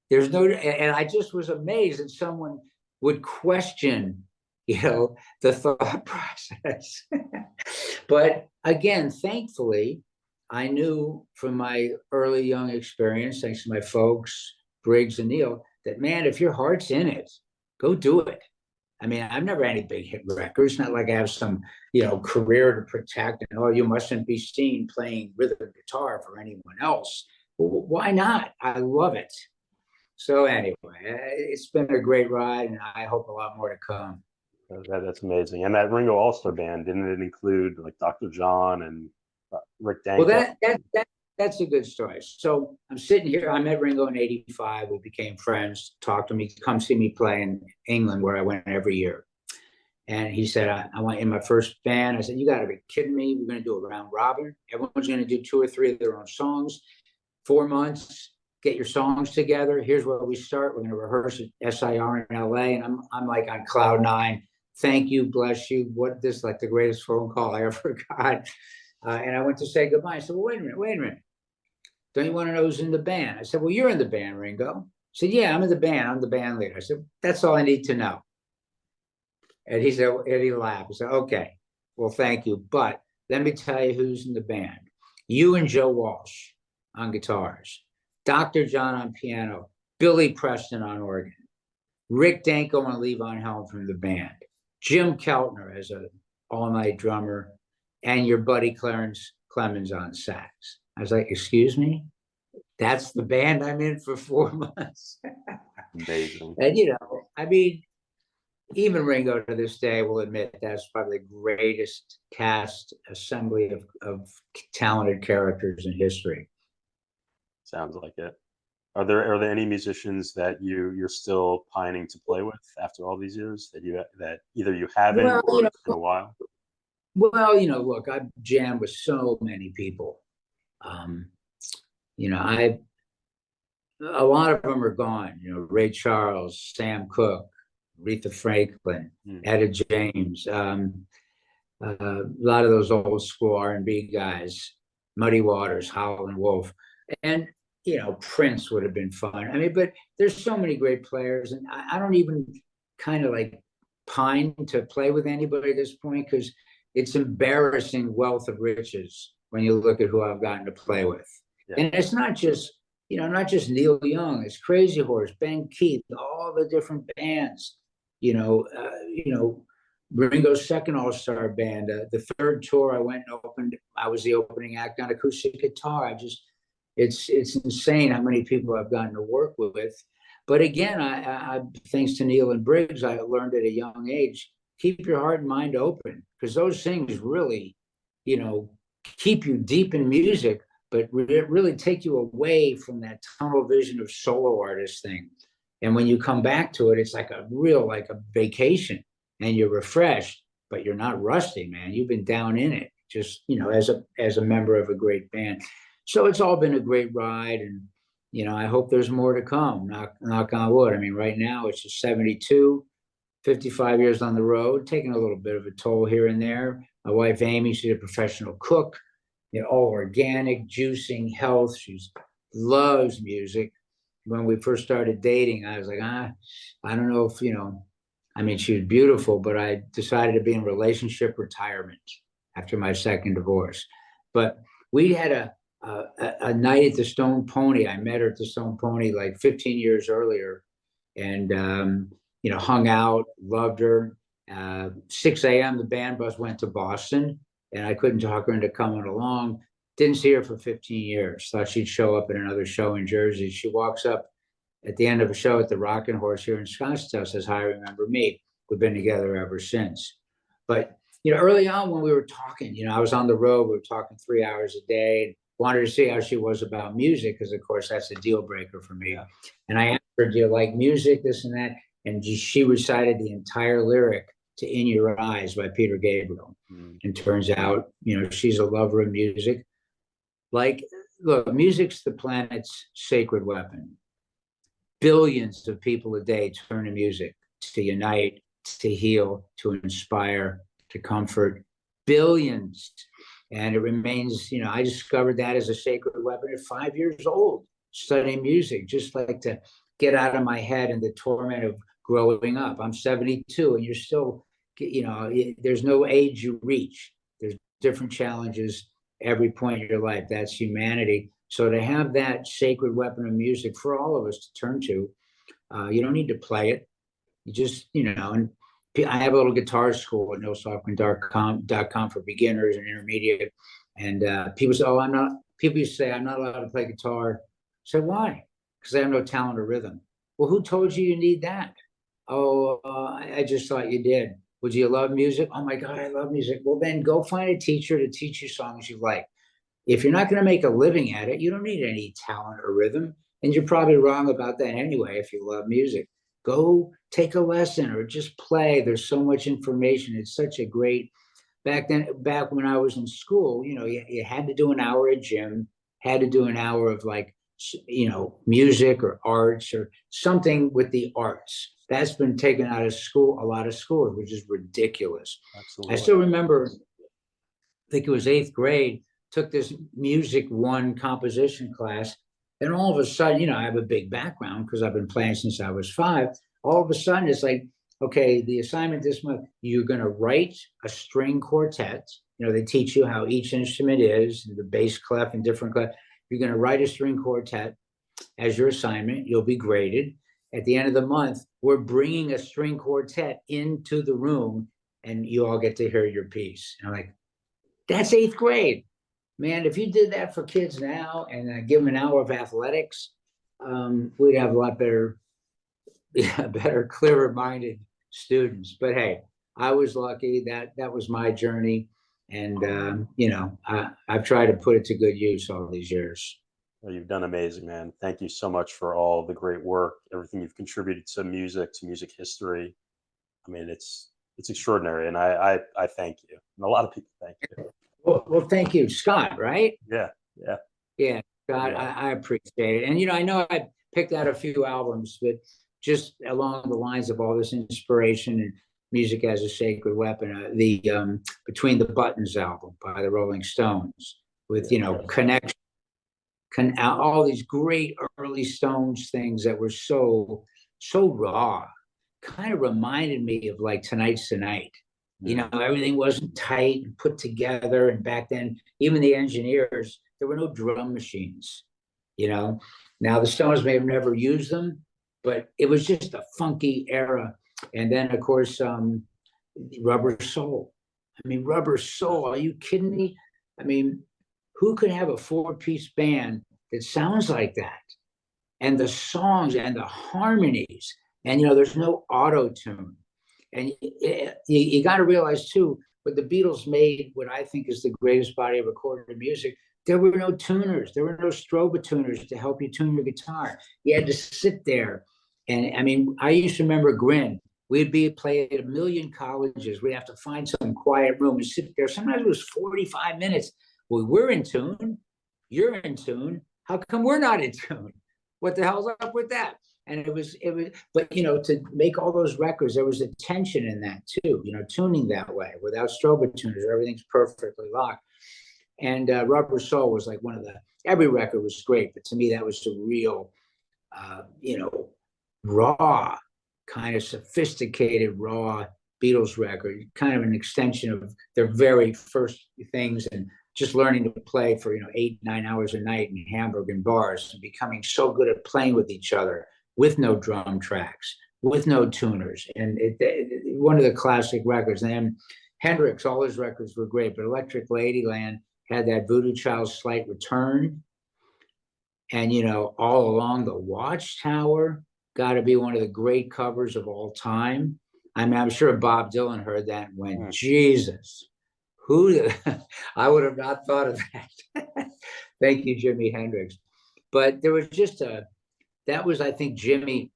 There's no, and I just was amazed that someone would question the thought process. But again, thankfully, I knew from my early young experience, thanks to my folks, Briggs and Neil, that, man, if your heart's in it, go do it. I mean, I've never had any big hit records. Not like I have some, career to protect. And you mustn't be seen playing rhythm guitar for anyone else. Well, why not? I love it. So anyway, it's been a great ride, and I hope a lot more to come. That's amazing. And that Ringo All-Star Band, didn't it include like Dr. John and Rick Well, Danko? that's a good story. So I'm sitting here. I met Ringo in '85. We became friends. Talked to me. Come see me play in England, where I went every year. And he said, I went in my first band. I said, you got to be kidding me. We're going to do a round robin. Everyone's going to do 2 or 3 of their own songs. 4 months, get your songs together. Here's where we start. We're going to rehearse at SIR in LA. And I'm like on cloud 9. Thank you, bless you. What this like the greatest phone call I ever got. And I went to say goodbye. I said, well, wait a minute. Don't you want to know who's in the band? I said, well, you're in the band, Ringo. He said, yeah, I'm in the band. I'm the band leader. I said, that's all I need to know. And he said, and he laughed. He said, okay, well, thank you. But let me tell you who's in the band. You and Joe Walsh on guitars, Dr. John on piano, Billy Preston on organ, Rick Danko and Levon Helm from the band, Jim Keltner as an all-night drummer, and your buddy Clarence Clemens on sax. I was like, excuse me? That's the band I'm in for 4 months. Amazing. And, I mean, even Ringo to this day will admit that's probably the greatest cast assembly of talented characters in history. Sounds like it. Are there any musicians that you're still pining to play with after all these years that either you haven't or it's been a while? Well, look, I've jammed with so many people. A lot of them are gone. Ray Charles, Sam Cooke, Aretha Franklin, Etta James, a lot of those old school R&B guys, Muddy Waters, Howlin' Wolf, and Prince would have been fun. I mean, but there's so many great players, and I don't even kind of like pine to play with anybody at this point because it's embarrassing wealth of riches when you look at who I've gotten to play with. Yeah. And it's not just Neil Young, it's Crazy Horse, Ben Keith, all the different bands. Ringo's second All-Star band, the third tour I went and opened, I was the opening act on acoustic guitar. It's insane how many people I've gotten to work with. But again, I thanks to Neil and Briggs, I learned at a young age, keep your heart and mind open, because those things really, keep you deep in music, but really take you away from that tunnel vision of solo artist thing. And when you come back to it, it's like a vacation, and you're refreshed, but you're not rusty, man. You've been down in it, just, as a member of a great band. So it's all been a great ride, and, I hope there's more to come, knock on wood. I mean, right now it's just 72, 55 years on the road, taking a little bit of a toll here and there. My wife, Amy, she's a professional cook, all organic, juicing, health. She loves music. When we first started dating, I was like, I don't know if, I mean, she was beautiful, but I decided to be in relationship retirement after my second divorce. But we had a night at the Stone Pony. I met her at the Stone Pony like 15 years earlier, and, hung out, loved her. 6 a.m., the band bus went to Boston, and I couldn't talk her into coming along. Didn't see her for 15 years. Thought she'd show up at another show in Jersey. She walks up at the end of a show at the Rockin' Horse here in Scottsdale, says, hi, remember me? We've been together ever since. But, early on when we were talking, I was on the road, we were talking 3 hours a day, and wanted to see how she was about music, because of course that's a deal breaker for me. And I asked her, do you like music, this and that? And she recited the entire lyric to In Your Eyes by Peter Gabriel. And turns out, she's a lover of music. Like, look, music's the planet's sacred weapon. Billions of people a day turn to music to unite, to heal, to inspire, to comfort. Billions. And it remains, I discovered that as a sacred weapon at 5 years old, studying music, just like to get out of my head and the torment of growing up. I'm 72, and you're still, there's no age you reach. There's different challenges every point in your life. That's humanity. So to have that sacred weapon of music for all of us to turn to, you don't need to play it. You just, and I have a little guitar school at nilslofgren.com for beginners and intermediate. And people say, "Oh, I'm not." People used to say, "I'm not allowed to play guitar." I said, "Why?" Because I have no talent or rhythm. Well, who told you you need that? Oh, I just thought you did. Would you love music? Oh my God, I love music. Well, then go find a teacher to teach you songs you like. If you're not going to make a living at it, you don't need any talent or rhythm. And you're probably wrong about that anyway if you love music. Go take a lesson or just play. There's so much information. It's such a great back when I was in school, you had to do an hour at gym, had to do an hour of like, music or arts or something with the arts. That's been taken out of school, a lot of schools, which is ridiculous. Absolutely. I still remember, I think it was eighth grade, took this music one composition class. And all of a sudden, I have a big background because I've been playing since I was 5. All of a sudden, it's like, okay, the assignment this month, you're going to write a string quartet. They teach you how each instrument is, the bass clef and different clef. You're going to write a string quartet as your assignment. You'll be graded. At the end of the month, we're bringing a string quartet into the room and you all get to hear your piece. And I'm like, that's eighth grade. Man, if you did that for kids now and give them an hour of athletics, we'd have a lot better, clearer-minded students. But hey, I was lucky that was my journey, and I've tried to put it to good use all these years. Well, you've done amazing, man. Thank you so much for all the great work, everything you've contributed to music history. I mean, it's extraordinary, and I thank you, and a lot of people thank you. Well, thank you, Scott. Right? Yeah, Scott. Yeah. I appreciate it, and I know I picked out a few albums, but just along the lines of all this inspiration and music as a sacred weapon, the Between the Buttons album by the Rolling Stones with Connection, all these great early Stones things that were so raw, kind of reminded me of like Tonight's the Night. Everything wasn't tight and put together. And back then, even the engineers, there were no drum machines. Now the Stones may have never used them, but it was just a funky era. And then, of course, Rubber Soul. I mean, Rubber Soul, are you kidding me? I mean, who could have a 4-piece band that sounds like that? And the songs and the harmonies, and there's no auto-tune. And you got to realize too, what the Beatles made, what I think is the greatest body of recorded music, there were no tuners. There were no strobe tuners to help you tune your guitar. You had to sit there. And I mean, I used to remember Grin. We'd play at a million colleges. We'd have to find some quiet room and sit there. Sometimes it was 45 minutes. Well, we're in tune. You're in tune. How come we're not in tune? What the hell's up with that? And it was, but to make all those records, there was a tension in that too, tuning that way without strobe tuners, everything's perfectly locked. And Rubber Soul was like every record was great, but to me, that was the real, raw, kind of sophisticated, raw Beatles record, kind of an extension of their very first things, and just learning to play for 8-9 hours a night in Hamburg and bars, and becoming so good at playing with each other with no drum tracks, with no tuners. And one of the classic records. And then Hendrix, all his records were great, but Electric Ladyland had that Voodoo Child's Slight Return. And, All Along the Watchtower, got to be one of the great covers of all time. I mean, I'm sure Bob Dylan heard that and went, Jesus, I would have not thought of that. Thank you, Jimi Hendrix. But there was just that was, I think, Jimi,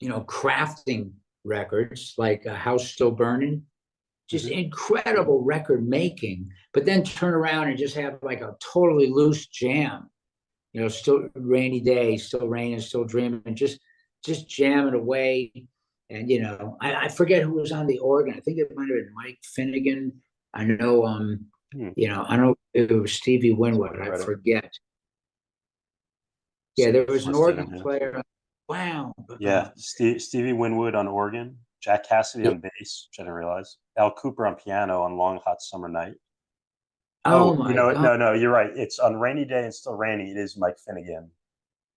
crafting records like House Still Burning, just incredible record making, but then turn around and just have like a totally loose jam, Still Rainy Day, Still Raining, Still Dreaming, just jamming away. And, I forget who was on the organ. I think it might have been Mike Finnegan. I know, I don't know if it was Stevie Winwood. I forget. Yeah, there was an organ player. Wow. Yeah, Stevie Winwood on organ, Jack Cassidy on bass, which I didn't realize. Al Cooper on piano on Long Hot Summer Night. Oh my God. No, you're right. It's on Rainy Day and Still Rainy. It is Mike Finnegan.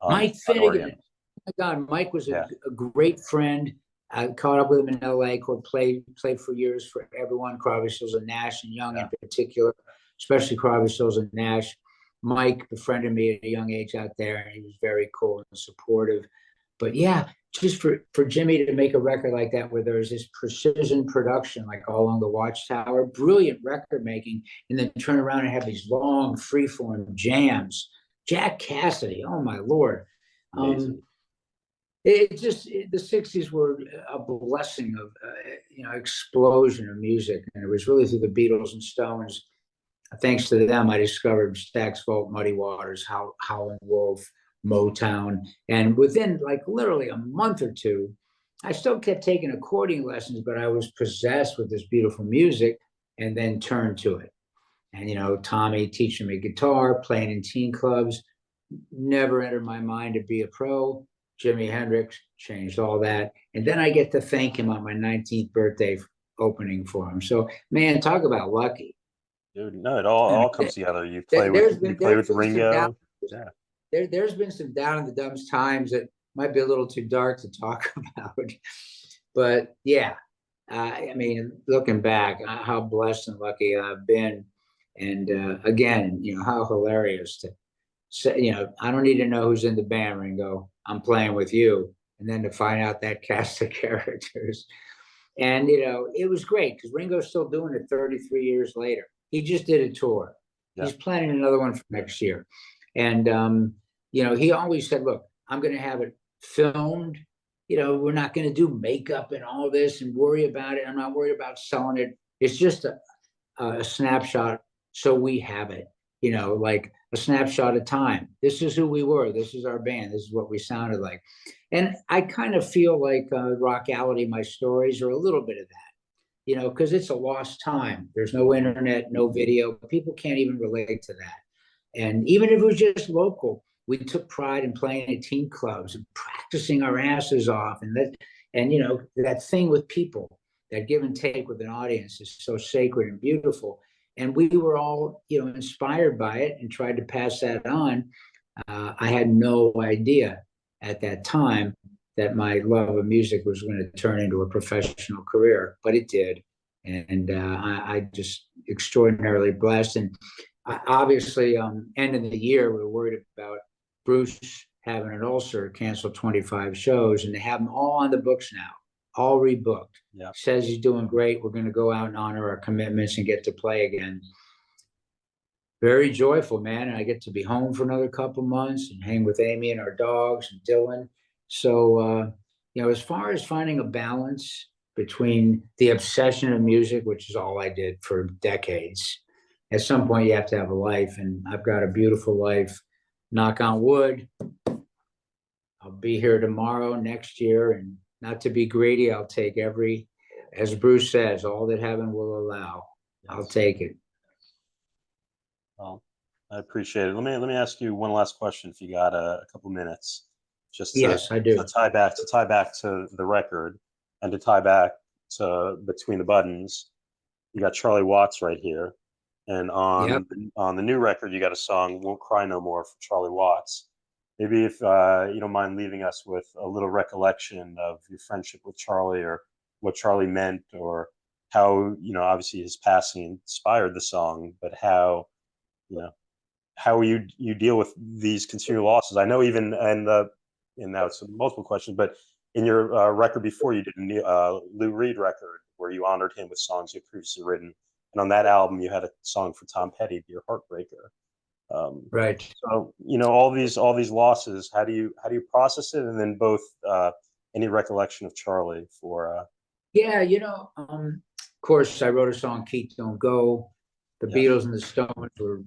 Mike Finnegan. Oh my God, Mike was a great friend. I caught up with him in LA, played for years for everyone, Crosby, Stills, and Nash, and Young in particular, especially Crosby, Stills, and Nash. Mike befriended me at a young age out there, and he was very cool and supportive. But yeah, just for Jimi to make a record like that, where there's this precision production, like All Along the Watchtower, brilliant record making, and then turn around and have these long freeform jams. Jack Cassidy, oh my Lord. The 60s were a blessing of explosion of music, and it was really through the Beatles and Stones. Thanks to them, I discovered Stax Volt, Muddy Waters, Howlin' Wolf, Motown, and within like literally a month or two, I still kept taking accordion lessons, but I was possessed with this beautiful music, and then turned to it. And Tommy teaching me guitar, playing in teen clubs, never entered my mind to be a pro. Jimi Hendrix changed all that. And then I get to thank him on my 19th birthday opening for him. So, man, talk about lucky. Dude, no, it all comes together. You play with Ringo. There's been some down in the dumps times that might be a little too dark to talk about. But yeah, I mean, looking back, how blessed and lucky I've been. And again, how hilarious to say, I don't need to know who's in the band, Ringo. I'm playing with you. And then to find out that cast of characters. And, it was great because Ringo's still doing it 33 years later. He just did a tour. Yeah. He's planning another one for next year. And, he always said, look, I'm going to have it filmed. We're not going to do makeup and all this and worry about it. I'm not worried about selling it. It's just a snapshot. So we have it, like a snapshot of time. This is who we were. This is our band. This is what we sounded like. And I kind of feel like Rockality, my stories are a little bit of that, because it's a lost time. There's no internet, no video. People can't even relate to that. And even if it was just local, we took pride in playing at teen clubs and practicing our asses off. And that thing with people, that give and take with an audience is so sacred and beautiful. And we were all, inspired by it and tried to pass that on. I had no idea at that time that my love of music was going to turn into a professional career, but it did. And I just extraordinarily blessed. And obviously, end of the year, we were worried about Bruce having an ulcer, canceled 25 shows, and they have them all on the books now, all rebooked. Yeah. Says he's doing great. We're going to go out and honor our commitments and get to play again. Very joyful, man. And I get to be home for another couple months and hang with Amy and our dogs and Dylan. So, as far as finding a balance between the obsession of music, which is all I did for decades, at some point you have to have a life, and I've got a beautiful life. Knock on wood. I'll be here tomorrow, next year, and not to be greedy, I'll take as Bruce says, all that heaven will allow. Yes. I'll take it. Well, I appreciate it. Let me ask you one last question, if you got a couple minutes. Yes, I do. To tie back to the record, and to tie back to Between the Buttons. You got Charlie Watts right here, and on the new record, you got a song "Won't Cry No More" for Charlie Watts. Maybe if you don't mind leaving us with a little recollection of your friendship with Charlie, or what Charlie meant, or how, obviously his passing inspired the song, but how you deal with these continual losses. I know even, and now it's multiple questions, but in your record before, you did a Lou Reed record where you honored him with songs you had previously written. And on that album, you had a song for Tom Petty, "Dear Heartbreaker." Right. So all these losses, how do you process it, and then both any recollection of Charlie for? Of course, I wrote a song, "Keith Don't Go." The Beatles and the Stones were,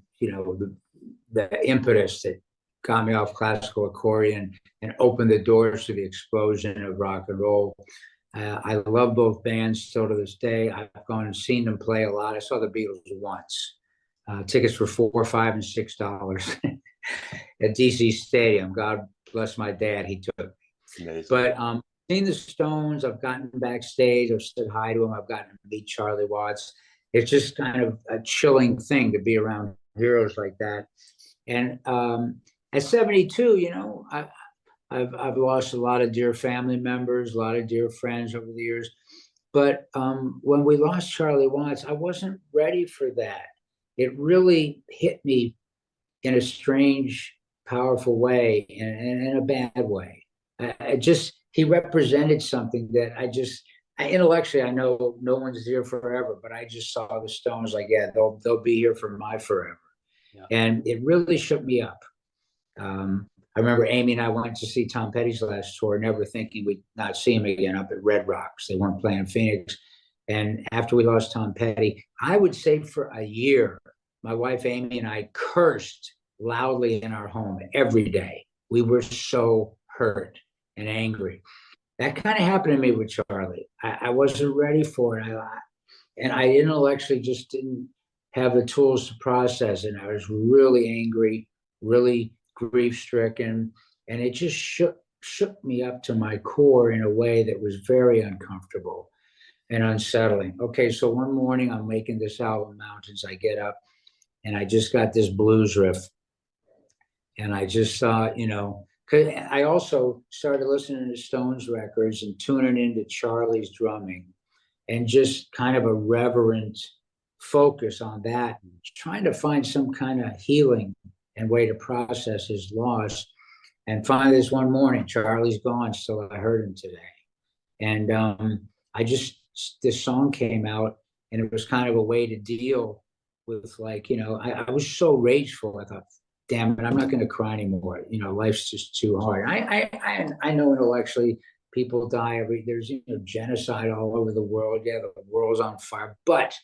the impetus that got me off classical accordion and opened the doors to the explosion of rock and roll. I love both bands still to this day. I've gone and seen them play a lot. I saw the Beatles once. Tickets were $4, $5, and $6 at DC Stadium. God bless my dad, he took. Amazing. But seen the Stones, I've gotten backstage, I've said hi to him, I've gotten to meet Charlie Watts. It's just kind of a chilling thing to be around heroes like that. And at 72, I've lost a lot of dear family members, a lot of dear friends over the years. But when we lost Charlie Watts, I wasn't ready for that. It really hit me in a strange, powerful way, and in a bad way. I just he represented something that intellectually I know no one's here forever, but I just saw the Stones like, yeah, they'll be here for my forever, Yeah. and it really shook me up. I remember Amy and I went to see Tom Petty's last tour, never thinking we'd not see him again up at Red Rocks. They weren't playing Phoenix. And after we lost Tom Petty, I would say for a year, my wife Amy and I cursed loudly in our home every day. We were so hurt and angry. That kind of happened to me with Charlie. I wasn't ready for it. And I intellectually just didn't have the tools to process it. I was really angry, really grief stricken, and it just shook me up to my core in a way that was very uncomfortable and unsettling. Okay, so one morning I'm making this album, Mountains. I get up and I just got this blues riff, and I just saw, cause I also started listening to Stones records and tuning into Charlie's drumming, and just kind of a reverent focus on that, trying to find some kind of healing and way to process his loss. And finally, this one morning, Charlie's gone. Still, I heard him today, and this song came out, and it was kind of a way to deal with, like, I was so rageful. I thought, damn it, I'm not going to cry anymore. Life's just too hard. I know intellectually people die there's genocide all over the world. Yeah, the world's on fire. But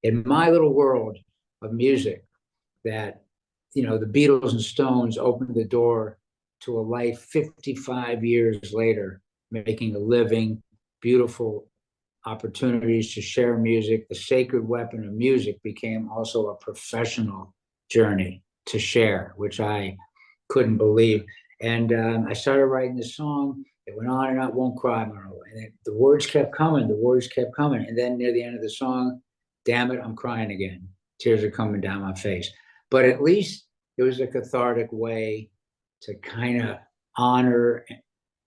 in my little world of music, that the Beatles and Stones opened the door to a life 55 years later, making a living, beautiful opportunities to share music. The sacred weapon of music became also a professional journey to share, which I couldn't believe. And I started writing this song. It went on and on, won't cry, Marlo. And the words kept coming, And then near the end of the song, damn it, I'm crying again. Tears are coming down my face. But at least it was a cathartic way to kind of honor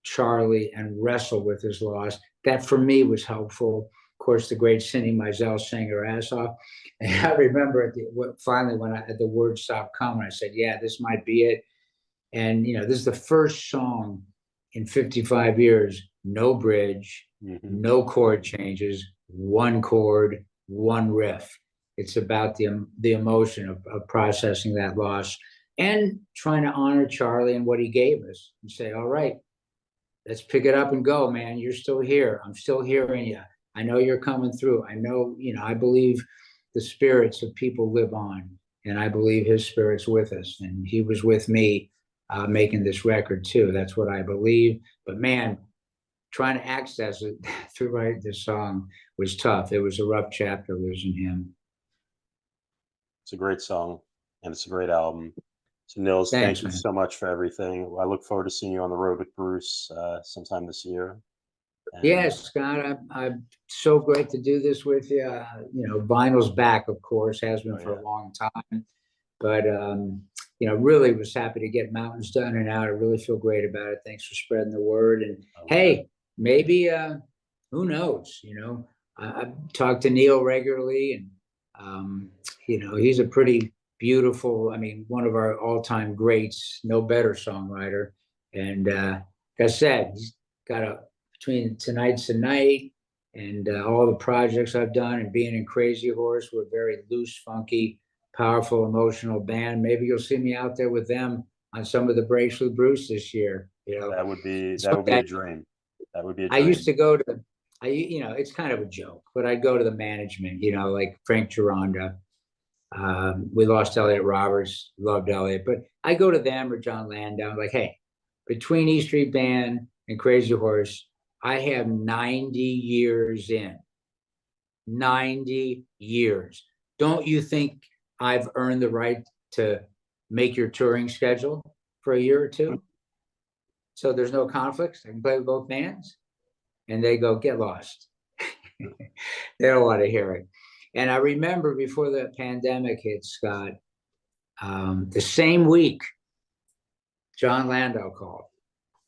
Charlie and wrestle with his loss. That for me was helpful. Of course, the great Cindy Mizell sang her ass off. And I remember finally when the words stopped coming, I said, yeah, this might be it. And, this is the first song in 55 years, no bridge, no chord changes, one chord, one riff. It's about the emotion of processing that loss and trying to honor Charlie and what he gave us and say, all right, let's pick it up and go, man. You're still here. I'm still hearing you. I know you're coming through. I know, I believe the spirits of people live on, and I believe his spirit's with us. And he was with me making this record too. That's what I believe. But man, trying to access it through writing this song was tough. It was a rough chapter losing him. It's a great song, and it's a great album. So Nils, thank you so much for everything. I look forward to seeing you on the road with Bruce sometime this year. And yes, Scott, I'm so great to do this with you. Vinyl's back, of course, has been for a long time. But, really was happy to get Mountains done and out. I really feel great about it. Thanks for spreading the word. And hey, maybe, who knows, I talk to Neil regularly, and, he's a pretty beautiful, one of our all-time greats, no better songwriter. And like I said, he's got between Tonight's the Night and all the projects I've done and being in Crazy Horse, we're a very loose, funky, powerful, emotional band. Maybe you'll see me out there with them on some of the Breaks with Bruce this year. That would be a dream. That would be a dream. I used to go to, it's kind of a joke, but I'd go to the management, like Frank Gironda. We lost Elliot Roberts, loved Elliot, but I go to them or John Landau, like, hey, between E Street Band and Crazy Horse, I have 90 years in. 90 years. Don't you think I've earned the right to make your touring schedule for a year or two? So there's no conflicts. I can play with both bands. And they go, get lost. They don't want to hear it. And I remember before the pandemic hit, Scott, the same week, John Landau called.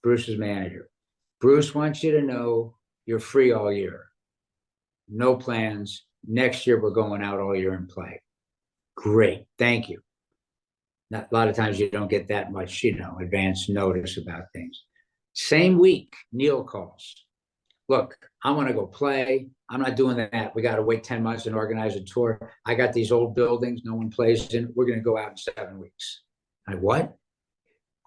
Bruce's manager. Bruce wants you to know you're free all year. No plans. Next year, we're going out all year and play. Great. Thank you. Not, a lot of times you don't get that much, advance notice about things. Same week, Neil calls. Look, I want to go play. I'm not doing that. We got to wait 10 months and organize a tour. I got these old buildings no one plays in. We're going to go out in 7 weeks. I'm like, what?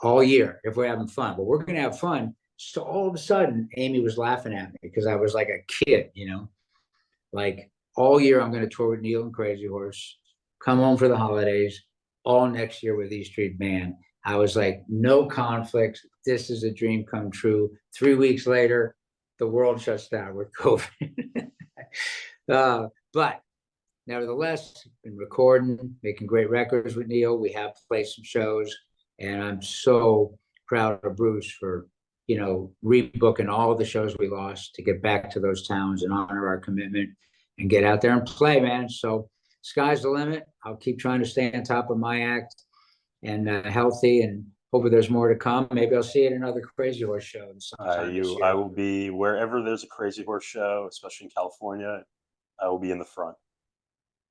All year, if we're having fun. Well, we're going to have fun. So all of a sudden, Amy was laughing at me because I was like a kid, like all year I'm going to tour with Neil and Crazy Horse, come home for the holidays, all next year with E Street Band. I was like, no conflicts. This is a dream come true. 3 weeks later, the world shuts down with COVID. But nevertheless, been recording, making great records with Neil. We have played some shows, and I'm so proud of Bruce for, rebooking all of the shows we lost to get back to those towns and honor our commitment and get out there and play, man. So sky's the limit. I'll keep trying to stay on top of my act and healthy, and hopefully there's more to come. Maybe I'll see you at another Crazy Horse show sometime this year. I will be wherever there's a Crazy Horse show, especially in California. I will be in the front.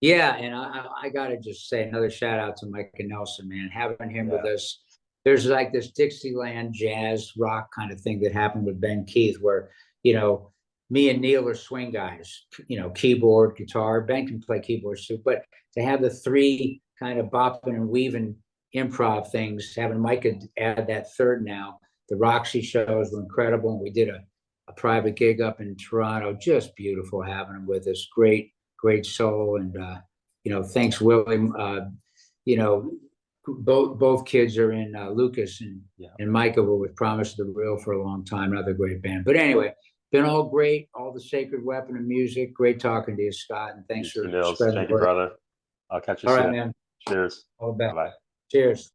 Yeah, and I got to just say another shout out to Mike and Nelson, man. Having him with us. There's like this Dixieland jazz rock kind of thing that happened with Ben Keith, where, me and Neil are swing guys, keyboard, guitar. Ben can play keyboard too, but to have the three kind of bopping and weaving improv things, having Mike add that third now. The Roxy shows were incredible, and we did a private gig up in Toronto. Just beautiful having him with us. Great soul, and thanks Willie. Both kids are in Lucas and Micah were with Promise of the Real for a long time. Another great band. But anyway, been all great. All the Sacred Weapon of music. Great talking to you, Scott, and thanks for Nils. Thank you, brother. I'll catch you soon. All right, man. Cheers. All the best. Bye. Cheers.